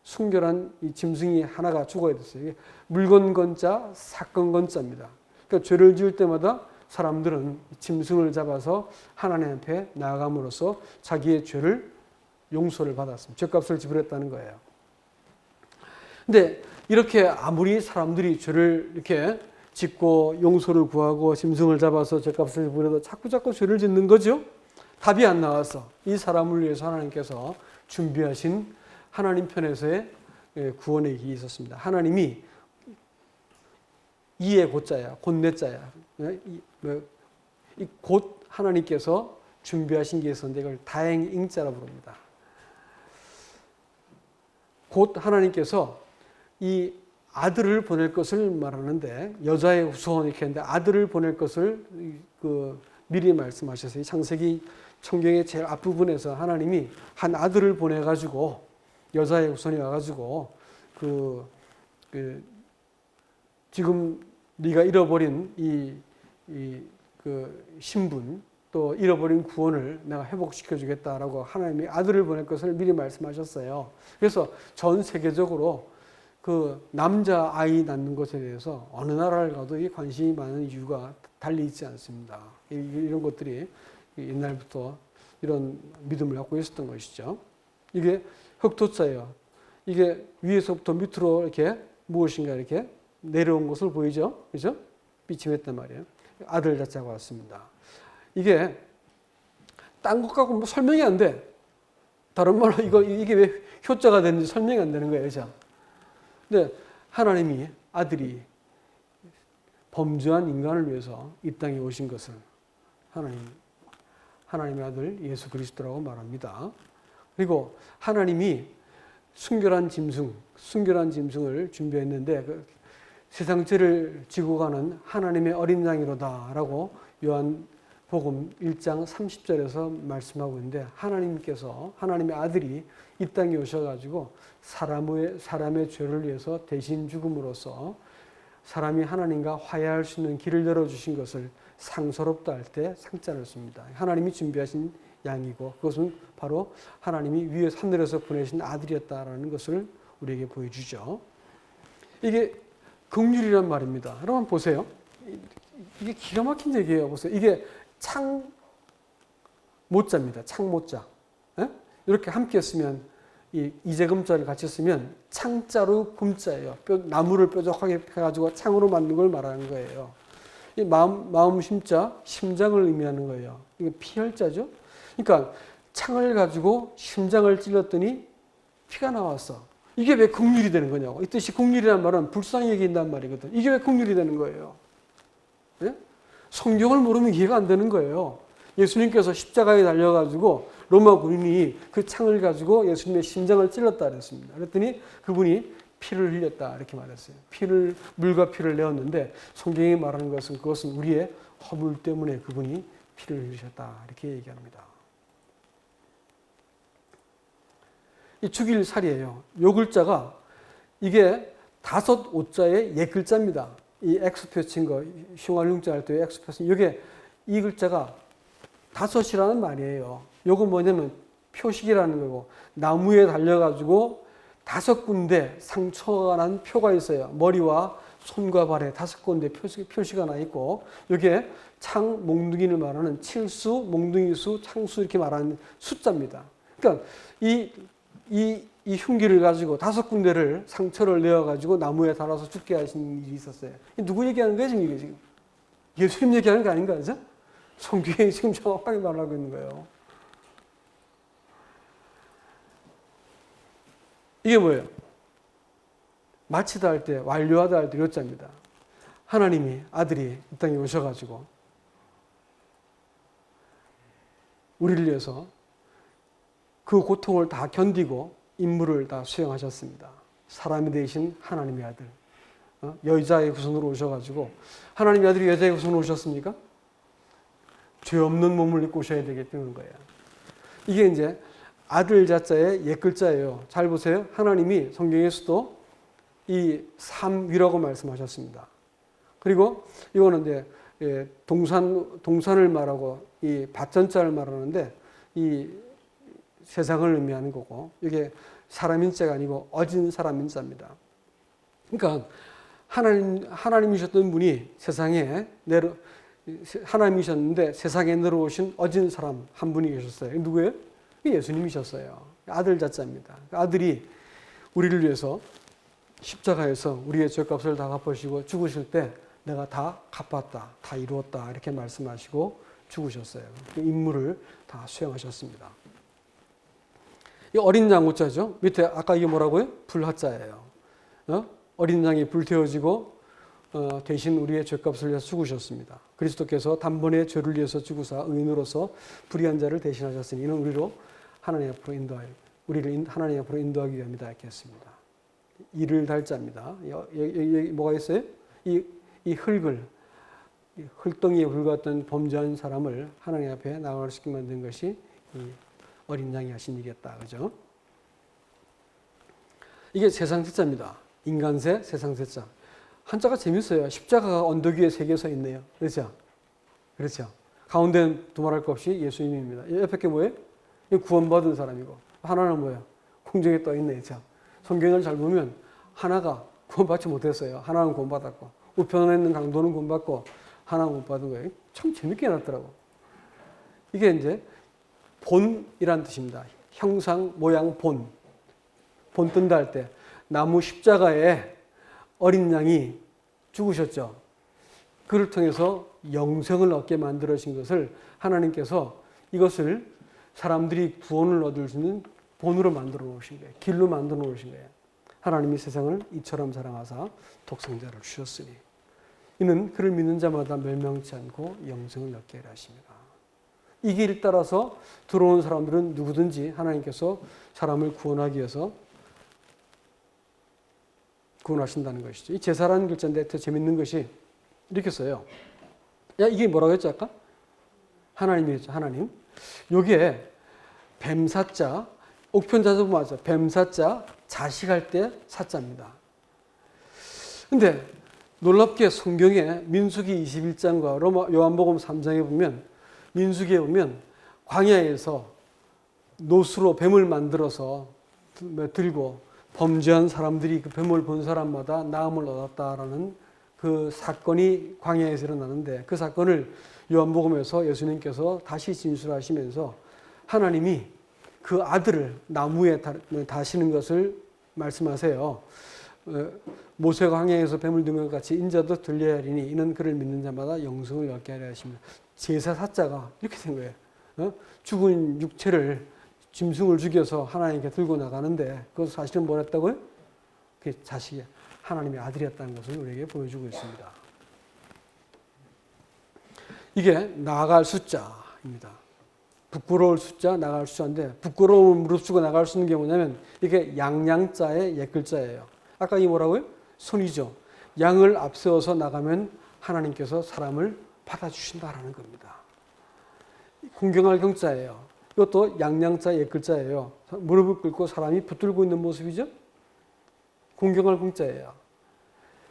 순결한 이 짐승이 하나가 죽어야 됐어요. 이게 물건건자, 사건건자입니다. 그러니까 죄를 지을 때마다 사람들은 짐승을 잡아서 하나님 앞에 나아감으로써 자기의 죄를 용서를 받았습니다. 죄값을 지불했다는 거예요. 근데 이렇게 아무리 사람들이 죄를 이렇게 짓고 용서를 구하고 짐승을 잡아서 죄값을 지불해도 자꾸 죄를 짓는 거죠. 답이 안 나와서 이 사람을 위해서 하나님께서 준비하신 하나님 편에서의 구원의 길이 있었습니다. 하나님이 이의 곧자야, 곧내자야. 곧 하나님께서 준비하신 게 있었는데 이걸 다행잉자라고 부릅니다. 곧 하나님께서 이 아들을 보낼 것을 말하는데 여자의 후손 이렇게 했는데 아들을 보낼 것을 미리 말씀하셨어요. 창세기 성경의 제일 앞부분에서 하나님이 한 아들을 보내가지고 여자의 후손이 와가지고 지금 네가 잃어버린 그 신분 또 잃어버린 구원을 내가 회복시켜 주겠다라고 하나님이 아들을 보낼 것을 미리 말씀하셨어요. 그래서 전 세계적으로 그 남자 아이 낳는 것에 대해서 어느 나라를 가도 이 관심이 많은 이유가 달리 있지 않습니다. 이런 것들이 옛날부터 이런 믿음을 갖고 있었던 것이죠. 이게 흑토자예요. 이게 위에서부터 밑으로 이렇게 무엇인가 이렇게 내려온 것을 보이죠? 그죠? 비침했단 말이에요. 아들 자자가 왔습니다. 이게 딴 것 갖고 뭐 설명이 안 돼. 다른 말로 이게 왜 효자가 되는지 설명이 안 되는 거예요. 그죠? 근데 하나님이 아들이 범죄한 인간을 위해서 이 땅에 오신 것을 하나님의 아들 예수 그리스도라고 말합니다. 그리고 하나님이 순결한 짐승을 준비했는데 세상 죄를 지고 가는 하나님의 어린 양이로다라고 요한복음 1장 30절에서 말씀하고 있는데 하나님의 아들이 이 땅에 오셔가지고 사람의 죄를 위해서 대신 죽음으로써 사람이 하나님과 화해할 수 있는 길을 열어주신 것을 상서롭다 할 때 상자를 씁니다. 하나님이 준비하신 양이고 그것은 바로 하나님이 위에 하늘에서 보내신 아들이었다라는 것을 우리에게 보여주죠. 이게 긍휼이란 말입니다. 여러분 보세요. 이게 기가 막힌 얘기예요. 보세요. 이게 창모자입니다. 창모자. 이렇게 함께 쓰면 이재금자를 같이 쓰면 창자로 금자예요. 나무를 뾰족하게 해가지고 창으로 만든 걸 말하는 거예요. 이 마음 심자, 심장을 의미하는 거예요. 이게 피혈자죠. 그러니까 창을 가지고 심장을 찔렀더니 피가 나왔어. 이게 왜 긍휼이 되는 거냐고. 이 뜻이 긍휼이라는 말은 불쌍히 여긴단 말이거든. 이게 왜 긍휼이 되는 거예요? 네? 성경을 모르면 이해가 안 되는 거예요. 예수님께서 십자가에 달려가지고 로마 군인이 그 창을 가지고 예수님의 심장을 찔렀다 그랬습니다. 그랬더니 그분이 피를 흘렸다 이렇게 말했어요. 물과 피를 내었는데 성경이 말하는 것은 그것은 우리의 허물 때문에 그분이 피를 흘리셨다 이렇게 얘기합니다. 이 죽일 살이에요. 요 글자가 이게 5오자의 옛 글자입니다. 이 X표 친 거, 흉활흉자 할 때 X표 친 이게 이 글자가 5이라는 말이에요. 요거 뭐냐면 표식이라는 거고 나무에 달려가지고 5군데 상처가 난 표가 있어요. 머리와 손과 발에 5군데 표시가 나 있고 이게 창, 몽둥이를 말하는 칠수, 몽둥이수, 창수 이렇게 말하는 숫자입니다. 그러니까 이 흉기를 가지고 5군데를 상처를 내어가지고 나무에 달아서 죽게 하신 일이 있었어요. 누구 얘기하는 거예요, 지금 이게 지금? 예수님 얘기하는 거 아닌가, 그죠? 성경에 지금 정확하게 말하고 있는 거예요. 이게 뭐예요? 마치다 할 때, 완료하다 할 때 요자입니다. 하나님이 아들이 이 땅에 오셔가지고 우리를 위해서 그 고통을 다 견디고 임무를 다 수행하셨습니다. 사람이 되신 하나님의 아들. 여자의 후손으로 오셔가지고 하나님의 아들이 여자의 후손으로 오셨습니까? 죄 없는 몸을 입고 오셔야 되기 때문인 거예요. 이게 이제 아들 자자의 옛 글자예요. 잘 보세요. 하나님이 성경에서도 이 삼위라고 말씀하셨습니다. 그리고 이거는 이제 동산을 말하고 이 밭전자를 말하는데 이 세상을 의미하는 거고 이게 사람인자가 아니고 어진 사람인자입니다. 그러니까 하나님이셨던 분이 세상에 하나님이셨는데 세상에 내려오신 어진 사람 한 분이 계셨어요. 누구예요? 예수님이셨어요. 아들 자자입니다. 아들이 우리를 위해서 십자가에서 우리의 죄값을 다 갚으시고 죽으실 때 내가 다 갚았다, 다 이루었다 이렇게 말씀하시고 죽으셨어요. 그 임무를 다 수행하셨습니다. 이 어린 양 오자죠. 밑에 아까 이게 뭐라고요? 불하자예요. 어린 양이 불태워지고 대신 우리의 죄값을 위해서 죽으셨습니다. 그리스도께서 단번에 죄를 위해서 죽으사 의인으로서 불의한 자를 대신하셨으니 이는 우리를 하나님 앞으로 인도하기 위함이다 이렇게 했습니다. 이를 달자입니다. 여기 뭐가 있어요? 이 흙덩이에 불같던 범죄한 사람을 하나님 앞에 나아갈 수 있게 만든 것이 이 어린 양이 하신 일이었다. 그죠? 이게 세상세자입니다. 인간세, 세상세자. 한자가 재밌어요. 십자가가 언덕 위에 3개 서 있네요. 그렇죠? 그렇죠. 가운데는 두말할 것 없이 예수님입니다. 옆에 게 뭐예요? 구원받은 사람이고 하나는 뭐예요? 공중에 떠 있네. 그렇죠? 성경을 잘 보면 하나가 구원받지 못했어요. 하나는 구원받았고 우편에 있는 강도는 구원받고 하나는 못 받은 거예요. 참 재밌게 해놨더라고. 이게 이제 본이라는 뜻입니다. 형상, 모양, 본. 본 뜬다 할 때 나무 십자가에 어린 양이 죽으셨죠. 그를 통해서 영생을 얻게 만들어진 것을 하나님께서 이것을 사람들이 구원을 얻을 수 있는 본으로 만들어 놓으신 거예요. 길로 만들어 놓으신 거예요. 하나님이 세상을 이처럼 사랑하사 독생자를 주셨으니 이는 그를 믿는 자마다 멸망치 않고 영생을 얻게 하려 하십니다. 이 길 따라서 들어온 사람들은 누구든지 하나님께서 사람을 구원하기 위해서 구원하신다는 것이죠. 이 제사라는 글자인데 더 재밌는 것이 이렇게 써요. 야, 이게 뭐라고 했죠, 아까? 하나님이었죠, 하나님. 요게 뱀사자, 옥편자도 맞아. 뱀사자, 자식할 때 사자입니다. 근데 놀랍게 성경에 민수기 21장과 요한복음 3장에 보면 민수기에 보면 광야에서 노수로 뱀을 만들어서 들고 범죄한 사람들이 그 뱀을 본 사람마다 나음을 얻었다라는 그 사건이 광야에서 일어나는데 그 사건을 요한복음에서 예수님께서 다시 진술하시면서 하나님이 그 아들을 나무에 다시는 것을 말씀하세요. 모세가 광야에서 뱀을 든 것 같이 인자도 들려야 하리니 이는 그를 믿는 자마다 영생을 얻게 하려 하십니다. 제사 사자가 이렇게 된 거예요. 죽은 육체를 짐승을 죽여서 하나님께 들고 나가는데 그것 사실은 뭐랬다고요? 그 자식이 하나님의 아들이었다는 것을 우리에게 보여주고 있습니다. 이게 나아갈 숫자입니다. 부끄러울 숫자, 나아갈 숫자인데 부끄러움을 무릅쓰고 나아갈 수 있는 게 뭐냐면 이게 양양자의 옛글자예요. 아까 이 뭐라고요? 손이죠. 양을 앞세워서 나가면 하나님께서 사람을 받아주신다라는 겁니다. 공경할 경자예요. 이것도 양양자의 옛글자예요. 무릎을 꿇고 사람이 붙들고 있는 모습이죠. 공경할 공자예요.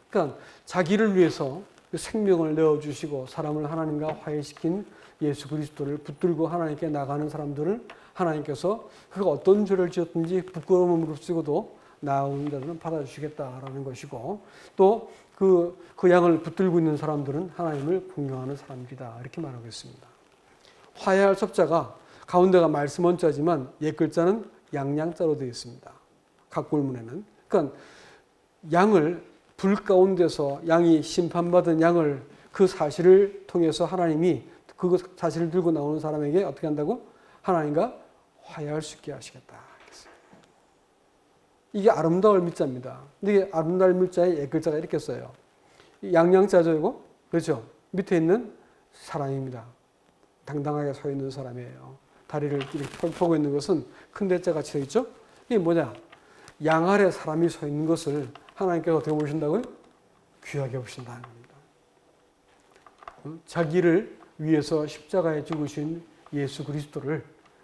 그러니까 자기를 위해서 생명을 내어주시고 사람을 하나님과 화해시킨 예수 그리스도를 붙들고 하나님께 나가는 사람들을 하나님께서 그가 어떤 죄를 지었든지 부끄러움을 무릅쓰고도 나오는 자들은 받아주시겠다라는 것이고 또 그 양을 붙들고 있는 사람들은 하나님을 공경하는 사람들이다 이렇게 말하고 있습니다. 화해할 섭자가 가운데가 말씀 원자지만 옛글자는 양양자로 되어 있습니다. 각골문에는. 그러니까 양을 불 가운데서 양이 심판받은 양을 그 사실을 통해서 하나님이 그 사실을 들고 나오는 사람에게 어떻게 한다고? 하나님과 화해할 수 있게 하시겠다. 이게 아름다울 밀자입니다. 근데 이게 아름다울 밀자에 옛글자가 이렇게 써요. 양양자죠, 이거? 그렇죠? 밑에 있는 사람입니다. 당당하게 서 있는 사람이에요. 다리를 이렇게 펴고 있는 것은 큰 대자가 쳐 있죠? 이게 뭐냐? 양 아래 사람이 서 있는 것을 하나님께서 어떻게 보신다고요? 귀하게 보신다는 겁니다. 자기를 위해서 십자가에 죽으신 예수 그리스도를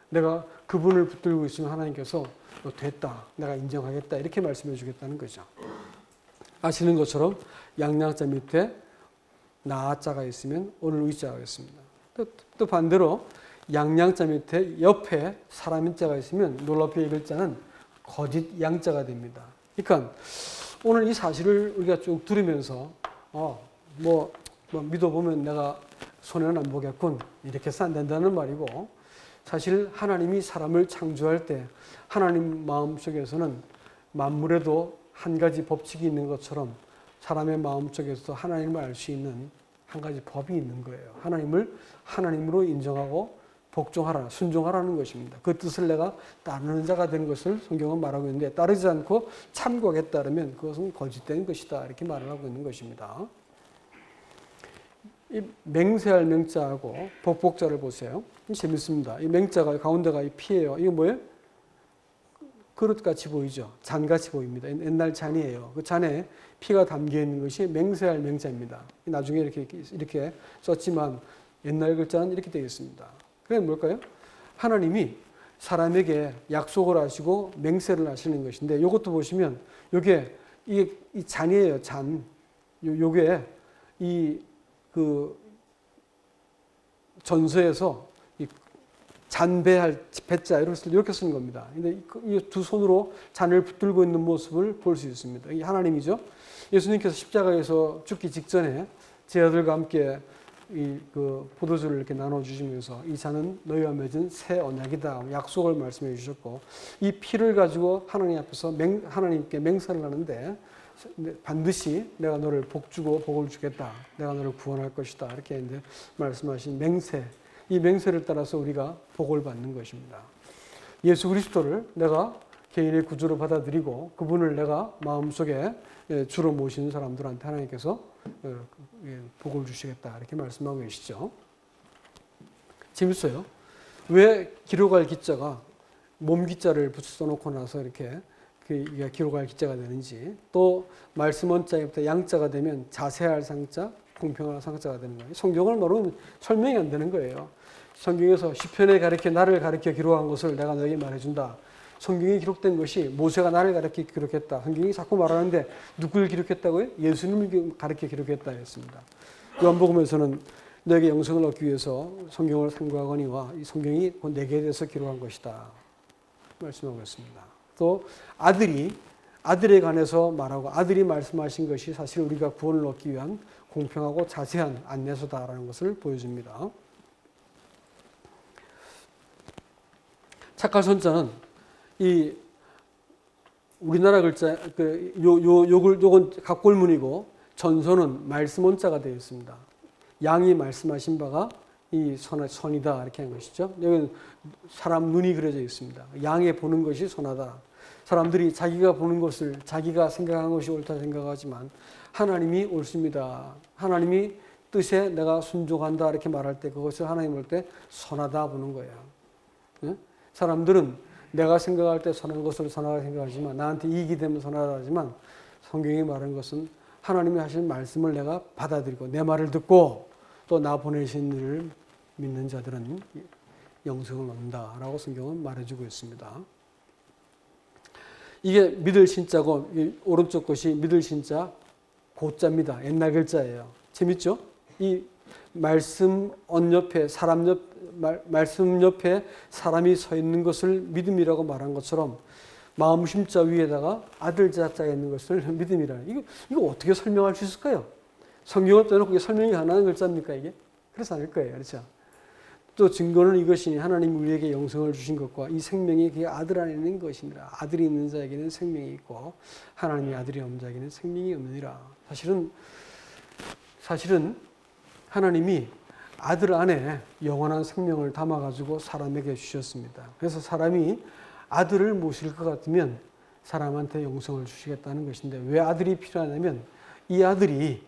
내가 그분을 붙들고 있으면 하나님께서 너 됐다. 내가 인정하겠다. 이렇게 말씀해 주겠다는 거죠. 아시는 것처럼 양양자 밑에 나자가 있으면 오늘 의자가 있습니다. 또 반대로 양양자 밑에 옆에 사람인자가 있으면 놀랍게 읽을 자는 거짓 양자가 됩니다. 그러니까 오늘 이 사실을 우리가 쭉 들으면서 뭐 믿어보면 내가 손해는 안 보겠군 이렇게 해서 안 된다는 말이고 사실 하나님이 사람을 창조할 때 하나님 마음속에서는 만물에도 한 가지 법칙이 있는 것처럼 사람의 마음속에서도 하나님을 알 수 있는 한 가지 법이 있는 거예요. 하나님을 하나님으로 인정하고 복종하라, 순종하라는 것입니다. 그 뜻을 내가 따르는 자가 되는 것을 성경은 말하고 있는데 따르지 않고 참고하게 따르면 그것은 거짓된 것이다. 이렇게 말을 하고 있는 것입니다. 이 맹세할 맹자하고 복복자를 보세요. 재밌습니다. 이 맹자가 가운데가 이 피예요. 이거 뭐예요? 그릇같이 보이죠. 잔같이 보입니다. 옛날 잔이에요. 그 잔에 피가 담겨 있는 것이 맹세할 맹자입니다. 나중에 이렇게 썼지만 옛날 글자는 이렇게 되어 있습니다. 그게 뭘까요? 하나님이 사람에게 약속을 하시고 맹세를 하시는 것인데 이것도 보시면 이게 이 잔이에요. 잔. 요게 그 전서에서 잔배할 배자 이렇게 쓰는 겁니다. 근데 이 두 손으로 잔을 붙들고 있는 모습을 볼 수 있습니다. 이게 하나님이죠. 예수님께서 십자가에서 죽기 직전에 제 아들과 함께 그 포도주를 이렇게 나눠 주시면서 이 잔은 너희와 맺은 새 언약이다 약속을 말씀해 주셨고 이 피를 가지고 하나님 앞에서 하나님께 맹세를 하는데 반드시 내가 너를 복주고 복을 주겠다. 내가 너를 구원할 것이다. 이렇게 이제 말씀하신 맹세. 이 맹세를 따라서 우리가 복을 받는 것입니다. 예수 그리스도를 내가 개인의 구주로 받아들이고 그분을 내가 마음속에 주로 모시는 사람들한테 하나님께서 복을 주시겠다. 이렇게 말씀하고 계시죠. 재밌어요. 왜 기록할 기자가 몸 기자를 써놓고 나서 이렇게 기록할 기자가 되는지 또 말씀 원자부터 양자가 되면 자세할 상자, 공평할 상자가 되는 거예요. 성경을 모르면 설명이 안 되는 거예요. 성경에서 시편에 나를 가르쳐 기록한 것을 내가 너에게 말해준다. 성경에 기록된 것이 모세가 나를 가르쳐 기록했다. 성경이 자꾸 말하는데 누구를 기록했다고요? 예수님을 가르쳐 기록했다 했습니다. 요한복음에서는 너에게 영생을 얻기 위해서 성경을 상고하거니와 이 성경이 내게 대해서 기록한 것이다. 말씀하고 있습니다. 또 아들에 관해서 말하고 아들이 말씀하신 것이 사실 우리가 구원을 얻기 위한 공평하고 자세한 안내서다라는 것을 보여줍니다. 착할 손자는 이 우리나라 글자 요건 각골문이고 전서는 말씀 원자가 되어 있습니다. 양이 말씀하신 바가 이 선이다 이렇게 한 것이죠. 여기는 사람 눈이 그려져 있습니다. 양에 보는 것이 선하다. 사람들이 자기가 보는 것을 자기가 생각한 것이 옳다 생각하지만 하나님이 옳습니다. 하나님이 뜻에 내가 순종한다 이렇게 말할 때 그것을 하나님 볼 때 선하다 보는 거예요. 사람들은 내가 생각할 때 선한 것을 선하다 생각하지만 나한테 이익이 되면 선하다 하지만 성경이 말하는 것은 하나님이 하신 말씀을 내가 받아들이고 내 말을 듣고 또 나 보내신 이를 믿는 자들은 영생을 얻는다라고 성경은 말해주고 있습니다. 이게 믿을 신자고 오른쪽 것이 믿을 신자 고자입니다. 옛날 글자예요. 재밌죠? 이 말씀 옆에 말씀 옆에 사람이 서 있는 것을 믿음이라고 말한 것처럼 마음 심자 위에다가 아들 자자가 있는 것을 믿음이라. 이거 어떻게 설명할 수 있을까요? 성경을 빼놓고 이게 설명이 가능한 글자입니까 이게? 그래서 아닐 거예요. 그렇죠? 또 증거는 이것이니 하나님 우리에게 영생을 주신 것과 이 생명이 그의 아들 안에 있는 것이니라. 아들이 있는 자에게는 생명이 있고 하나님의 아들이 없는 자에게는 생명이 없느니라. 사실은 하나님이 아들 안에 영원한 생명을 담아가지고 사람에게 주셨습니다. 그래서 사람이 아들을 모실 것 같으면 사람한테 영생을 주시겠다는 것인데 왜 아들이 필요하냐면 이 아들이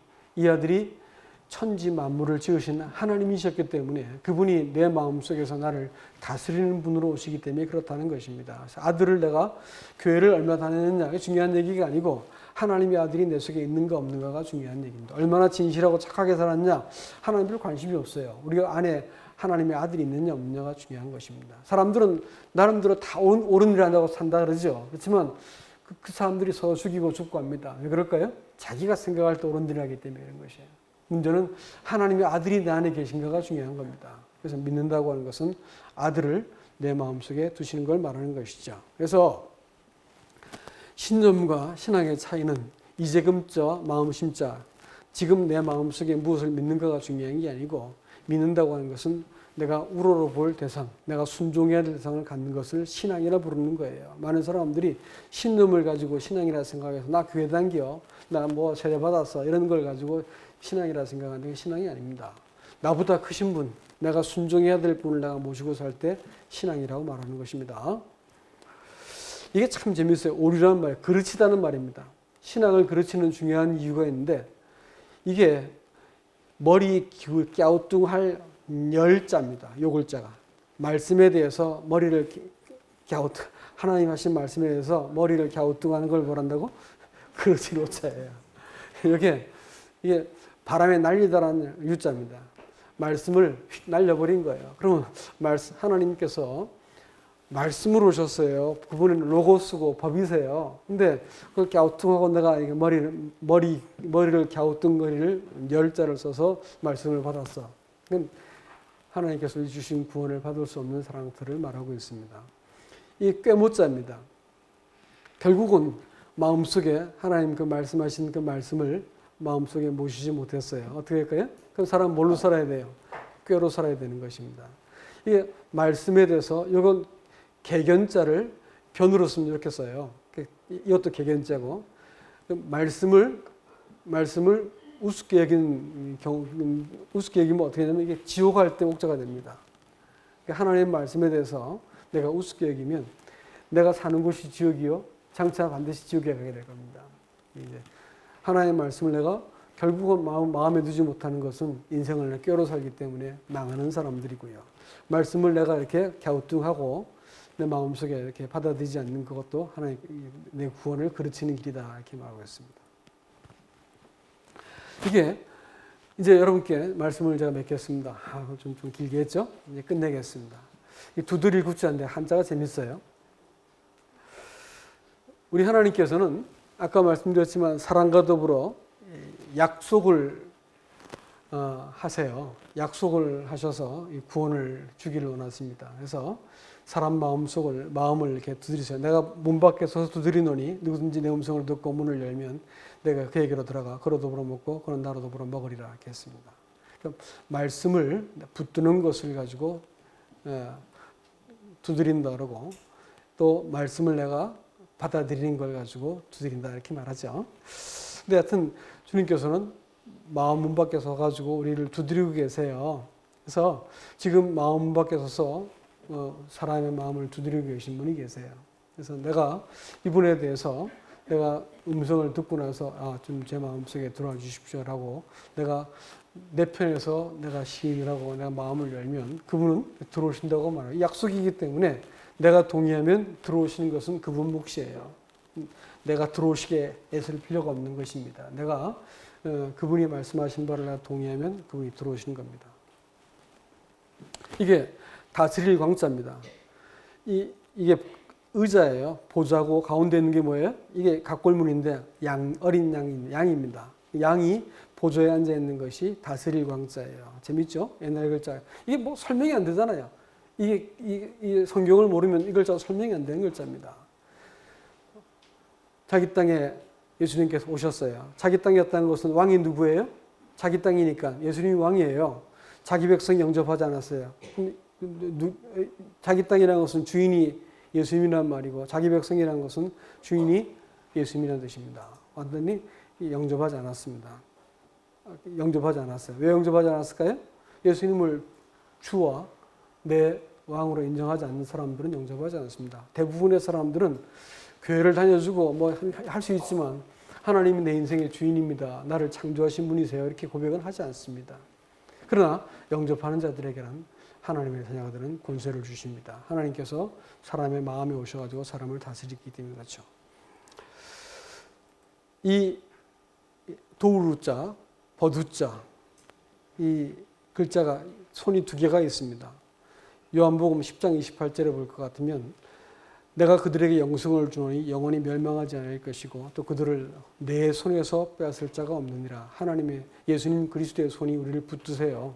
천지 만물을 지으신 하나님이셨기 때문에 그분이 내 마음속에서 나를 다스리는 분으로 오시기 때문에 그렇다는 것입니다. 그래서 아들을 내가 교회를 얼마 다녔느냐 이게 중요한 얘기가 아니고 하나님의 아들이 내 속에 있는가 없는가가 중요한 얘기입니다. 얼마나 진실하고 착하게 살았냐 하나님 별 관심이 없어요. 우리가 안에 하나님의 아들이 있느냐 없느냐가 중요한 것입니다. 사람들은 나름대로 다 옳은 일을 한다고 산다 그러죠. 그렇지만 그 사람들이 서로 죽이고 죽고 합니다. 왜 그럴까요? 자기가 생각할 때 옳은 일을 하기 때문에 그런 것이에요. 문제는 하나님의 아들이 내 안에 계신가가 중요한 겁니다. 그래서 믿는다고 하는 것은 아들을 내 마음속에 두시는 걸 말하는 것이죠. 그래서 신념과 신앙의 차이는 이제금자, 마음심자, 지금 내 마음속에 무엇을 믿는가가 중요한 게 아니고 믿는다고 하는 것은 내가 우러러 볼 대상, 내가 순종해야 될 대상을 갖는 것을 신앙이라 부르는 거예요. 많은 사람들이 신념을 가지고 신앙이라 생각해서 나 교회 다녀, 나 뭐 세례 받았어 이런 걸 가지고 신앙이라 생각하는 게 신앙이 아닙니다. 나보다 크신 분, 내가 순종해야 될 분을 내가 모시고 살 때 신앙이라고 말하는 것입니다. 이게 참 재밌어요. 오류라는 말, 그르치다는 말입니다. 신앙을 그르치는 중요한 이유가 있는데 이게 머리 갸우뚱할 열자입니다. 요 글자가. 말씀에 대해서 머리를 갸우뚱, 하나님 하신 말씀에 대해서 머리를 갸우뚱하는 걸 뭐란다고? 그르치는 오자예요. 이게 바람에 날리다라는 유자입니다. 말씀을 휙 날려버린 거예요. 그러면 하나님께서 말씀으로 오셨어요. 그분은 로고스고 법이세요. 근데 그걸 갸우뚱하고 내가 머리를 갸우뚱거리를 열자를 써서 말씀을 받았어. 하나님께서 주신 구원을 받을 수 없는 사람들을 말하고 있습니다. 이 꾀모자입니다. 결국은 마음속에 하나님 그 말씀하신 그 말씀을 마음속에 모시지 못했어요. 어떻게 할까요? 그럼 사람 뭘로 살아야 돼요? 꾀로 살아야 되는 것입니다. 이게 말씀에 대해서 이건 개견자를 변으로 쓰면 이렇게 써요. 이것도 개견자고 말씀을 우습게 여기면 어떻게 되냐면 이게 지옥할 때 목자가 됩니다. 하나님의 말씀에 대해서 내가 우습게 여기면 내가 사는 곳이 지옥이요 장차 반드시 지옥에 가게 될 겁니다. 이제 하나님의 말씀을 내가 결국은 마음에 두지 못하는 것은 인생을 꾀로 살기 때문에 망하는 사람들이고요. 말씀을 내가 이렇게 갸우뚱하고 내 마음속에 이렇게 받아들이지 않는 그것도 하나님 내 구원을 그르치는 길이다 이렇게 말하고 있습니다. 이게 이제 여러분께 말씀을 제가 맺겠습니다. 좀 길게 했죠? 이제 끝내겠습니다. 이 두드릴 굿자인데 한자가 재밌어요. 우리 하나님께서는 아까 말씀드렸지만 사랑과 더불어 약속을 하세요. 약속을 하셔서 이 구원을 주기를 원하십니다. 그래서 사람 마음을 이렇게 두드리세요. 내가 문 밖에 서서 두드리노니 누구든지 내 음성을 듣고 문을 열면 내가 그에게로 들어가 그로 더불어 먹고 그는 나로 더불어 먹으리라 이렇게 했습니다. 그러니까 말씀을 붙드는 것을 가지고 두드린다 그러고 또 말씀을 내가 받아들이는 걸 가지고 두드린다 이렇게 말하죠. 근데 하여튼 주님께서는 마음 문 밖에 서 가지고 우리를 두드리고 계세요. 그래서 지금 마음 밖에 서서 사람의 마음을 두드리고 계신 분이 계세요. 그래서 내가 이분에 대해서 내가 음성을 듣고 나서 좀 제 마음속에 들어와 주십시오라고 내가 내 편에서 내가 시인이라고 내가 마음을 열면 그분은 들어오신다고 말해요. 약속이기 때문에 내가 동의하면 들어오시는 것은 그분 몫이에요. 내가 들어오시게 애쓸 필요가 없는 것입니다. 내가 그분이 말씀하신 바를 내가 동의하면 그분이 들어오시는 겁니다. 이게 다스릴 광자입니다. 이게 의자예요. 보자고 가운데 있는 게 뭐예요? 이게 각골문인데 어린 양입니다. 양이 보좌에 앉아 있는 것이 다스릴 광자예요. 재밌죠? 옛날 글자. 이게 뭐 설명이 안 되잖아요. 이게 성경을 모르면 이 글자가 설명이 안 되는 글자입니다. 자기 땅에 예수님께서 오셨어요. 자기 땅이었다는 것은 왕이 누구예요? 자기 땅이니까 예수님이 왕이에요. 자기 백성 영접하지 않았어요. 자기 땅이라는 것은 주인이 예수님이란 말이고 자기 백성이라는 것은 주인이 예수님이라는 뜻입니다. 완전히 영접하지 않았습니다. 영접하지 않았어요. 왜 영접하지 않았을까요? 예수님을 주와 내 왕으로 인정하지 않는 사람들은 영접하지 않습니다. 대부분의 사람들은 교회를 다녀주고 뭐 할 수 있지만 하나님이 내 인생의 주인입니다. 나를 창조하신 분이세요. 이렇게 고백은 하지 않습니다. 그러나 영접하는 자들에게는 하나님의 자녀들은 권세를 주십니다. 하나님께서 사람의 마음에 오셔가지고 사람을 다스리기 때문에 그렇죠. 이 도우루자, 버두자, 이 글자가 손이 두 개가 있습니다. 요한복음 10장 28절에 볼 것 같으면 내가 그들에게 영생을 주노니 영원히 멸망하지 않을 것이고 또 그들을 내 손에서 빼앗을 자가 없느니라. 하나님의 예수님 그리스도의 손이 우리를 붙드세요.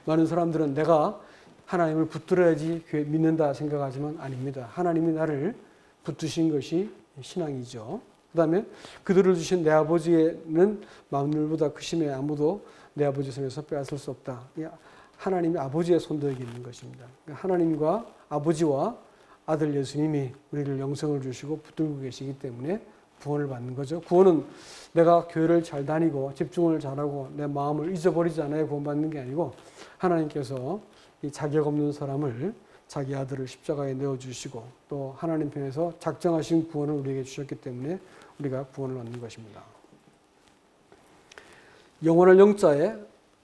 많은 사람들은 내가 하나님을 붙들어야지 믿는다 생각하지만 아닙니다. 하나님이 나를 붙드신 것이 신앙이죠. 그 다음에 그들을 주신 내 아버지는 만물보다 크심에 아무도 내 아버지 손에서 빼앗을 수 없다. 하나님의 아버지의 손도에 있는 것입니다. 하나님과 아버지와 아들 예수님이 우리를 영생을 주시고 붙들고 계시기 때문에 구원을 받는 거죠. 구원은 내가 교회를 잘 다니고 집중을 잘하고 내 마음을 잊어버리지 않아야 구원받는 게 아니고 하나님께서 이 자격 없는 사람을 자기 아들을 십자가에 내어주시고 또 하나님 편에서 작정하신 구원을 우리에게 주셨기 때문에 우리가 구원을 얻는 것입니다. 영원할 영자에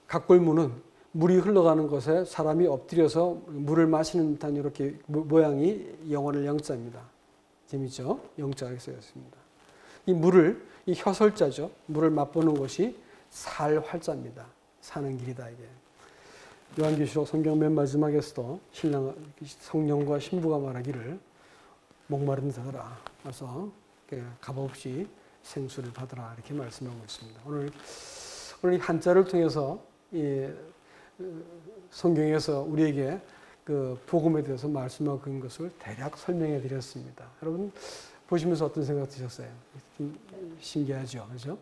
각골문은 물이 흘러가는 곳에 사람이 엎드려서 물을 마시는 듯한 이렇게 모양이 영원할 영자입니다. 재밌죠? 영자가 쓰였습니다. 이 물을, 이 혀설자죠. 물을 맛보는 것이 살활자입니다. 사는 길이다 이게. 요한계시록 성경 맨 마지막에서도 신랑 성령과 신부가 말하기를 목마른 자들아 와서 값없이 생수를 받으라 이렇게 말씀하고 있습니다. 오늘 이 한자를 통해서 이 성경에서 우리에게 그 복음에 대해서 말씀하고 있는 것을 대략 설명해 드렸습니다. 여러분 보시면서 어떤 생각 드셨어요? 좀 신기하죠, 그렇죠?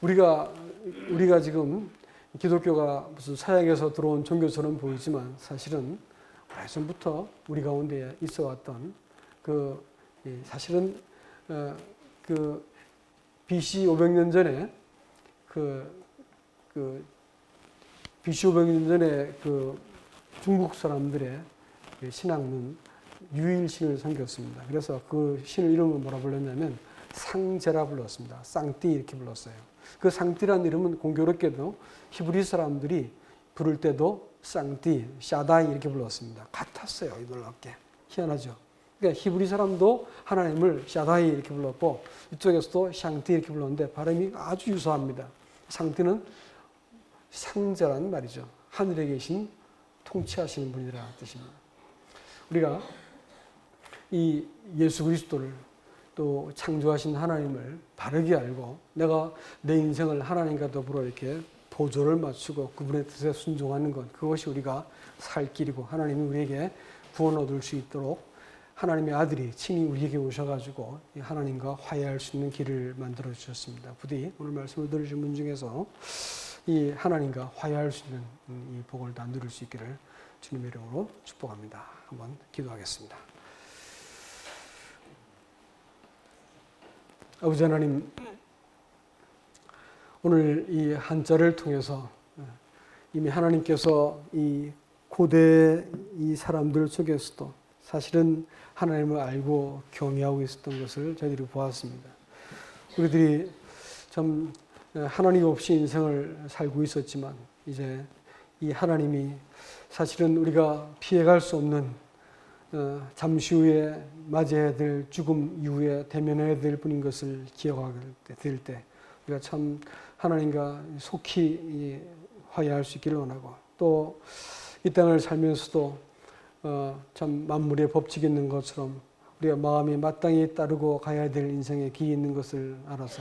우리가 지금 기독교가 무슨 서양에서 들어온 종교처럼 보이지만 사실은 오래전부터 우리 가운데 있어왔던 사실은 그 BC 500년 전에 BC 500년 전에 그 중국 사람들의 신앙은 유일신을 섬겼습니다. 그래서 그 신을 이름을 뭐라 불렀냐면 상제라 불렀습니다. 쌍띠 이렇게 불렀어요. 그 쌍띠라는 이름은 공교롭게도 히브리 사람들이 부를 때도 쌍띠, 샤다이 이렇게 불렀습니다. 같았어요. 놀랍게. 희한하죠. 그러니까 히브리 사람도 하나님을 샤다이 이렇게 불렀고 이쪽에서도 샹띠 이렇게 불렀는데 발음이 아주 유사합니다. 쌍띠는 상제라는 말이죠. 하늘에 계신 통치하시는 분이라는 뜻입니다. 우리가 이 예수 그리스도를 또 창조하신 하나님을 바르게 알고 내가 내 인생을 하나님과 더불어 이렇게 보조를 맞추고 그분의 뜻에 순종하는 것, 그것이 우리가 살 길이고 하나님이 우리에게 구원 얻을 수 있도록 하나님의 아들이 친히 우리에게 오셔가지고 하나님과 화해할 수 있는 길을 만들어 주셨습니다. 부디 오늘 말씀을 들으신 분 중에서 이 하나님과 화해할 수 있는 이 복을 다 누릴 수 있기를 주님의 이름으로 축복합니다. 한번 기도하겠습니다. 아버지 하나님, 오늘 이 한자를 통해서 이미 하나님께서 이 고대 이 사람들 속에서도 사실은 하나님을 알고 경외하고 있었던 것을 저희들이 보았습니다. 우리들이 참 하나님 없이 인생을 살고 있었지만 이제 이 하나님이 사실은 우리가 피해갈 수 없는 잠시 후에 맞이해야 될 죽음 이후에 대면해야 될 분인 것을 기억하게 될 때 우리가 참 하나님과 속히 화해할 수 있기를 원하고 또 이 땅을 살면서도 참 만물의 법칙이 있는 것처럼 우리가 마음이 마땅히 따르고 가야 될 인생의 길이 있는 것을 알아서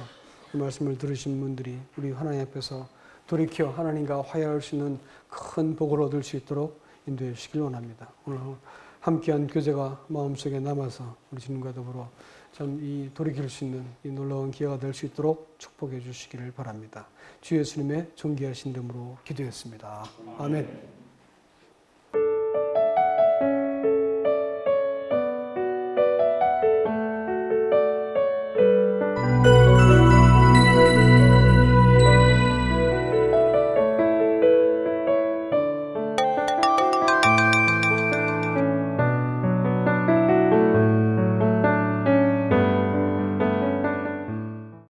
그 말씀을 들으신 분들이 우리 하나님 앞에서 돌이켜 하나님과 화해할 수 있는 큰 복을 얻을 수 있도록 인도해 주시길 원합니다. 오늘 함께한 교제가 마음속에 남아서 우리 주님과 더불어 참 이 돌이킬 수 있는 이 놀라운 기회가 될 수 있도록 축복해 주시기를 바랍니다. 주 예수님의 존귀하신 이름으로 기도했습니다. 아멘.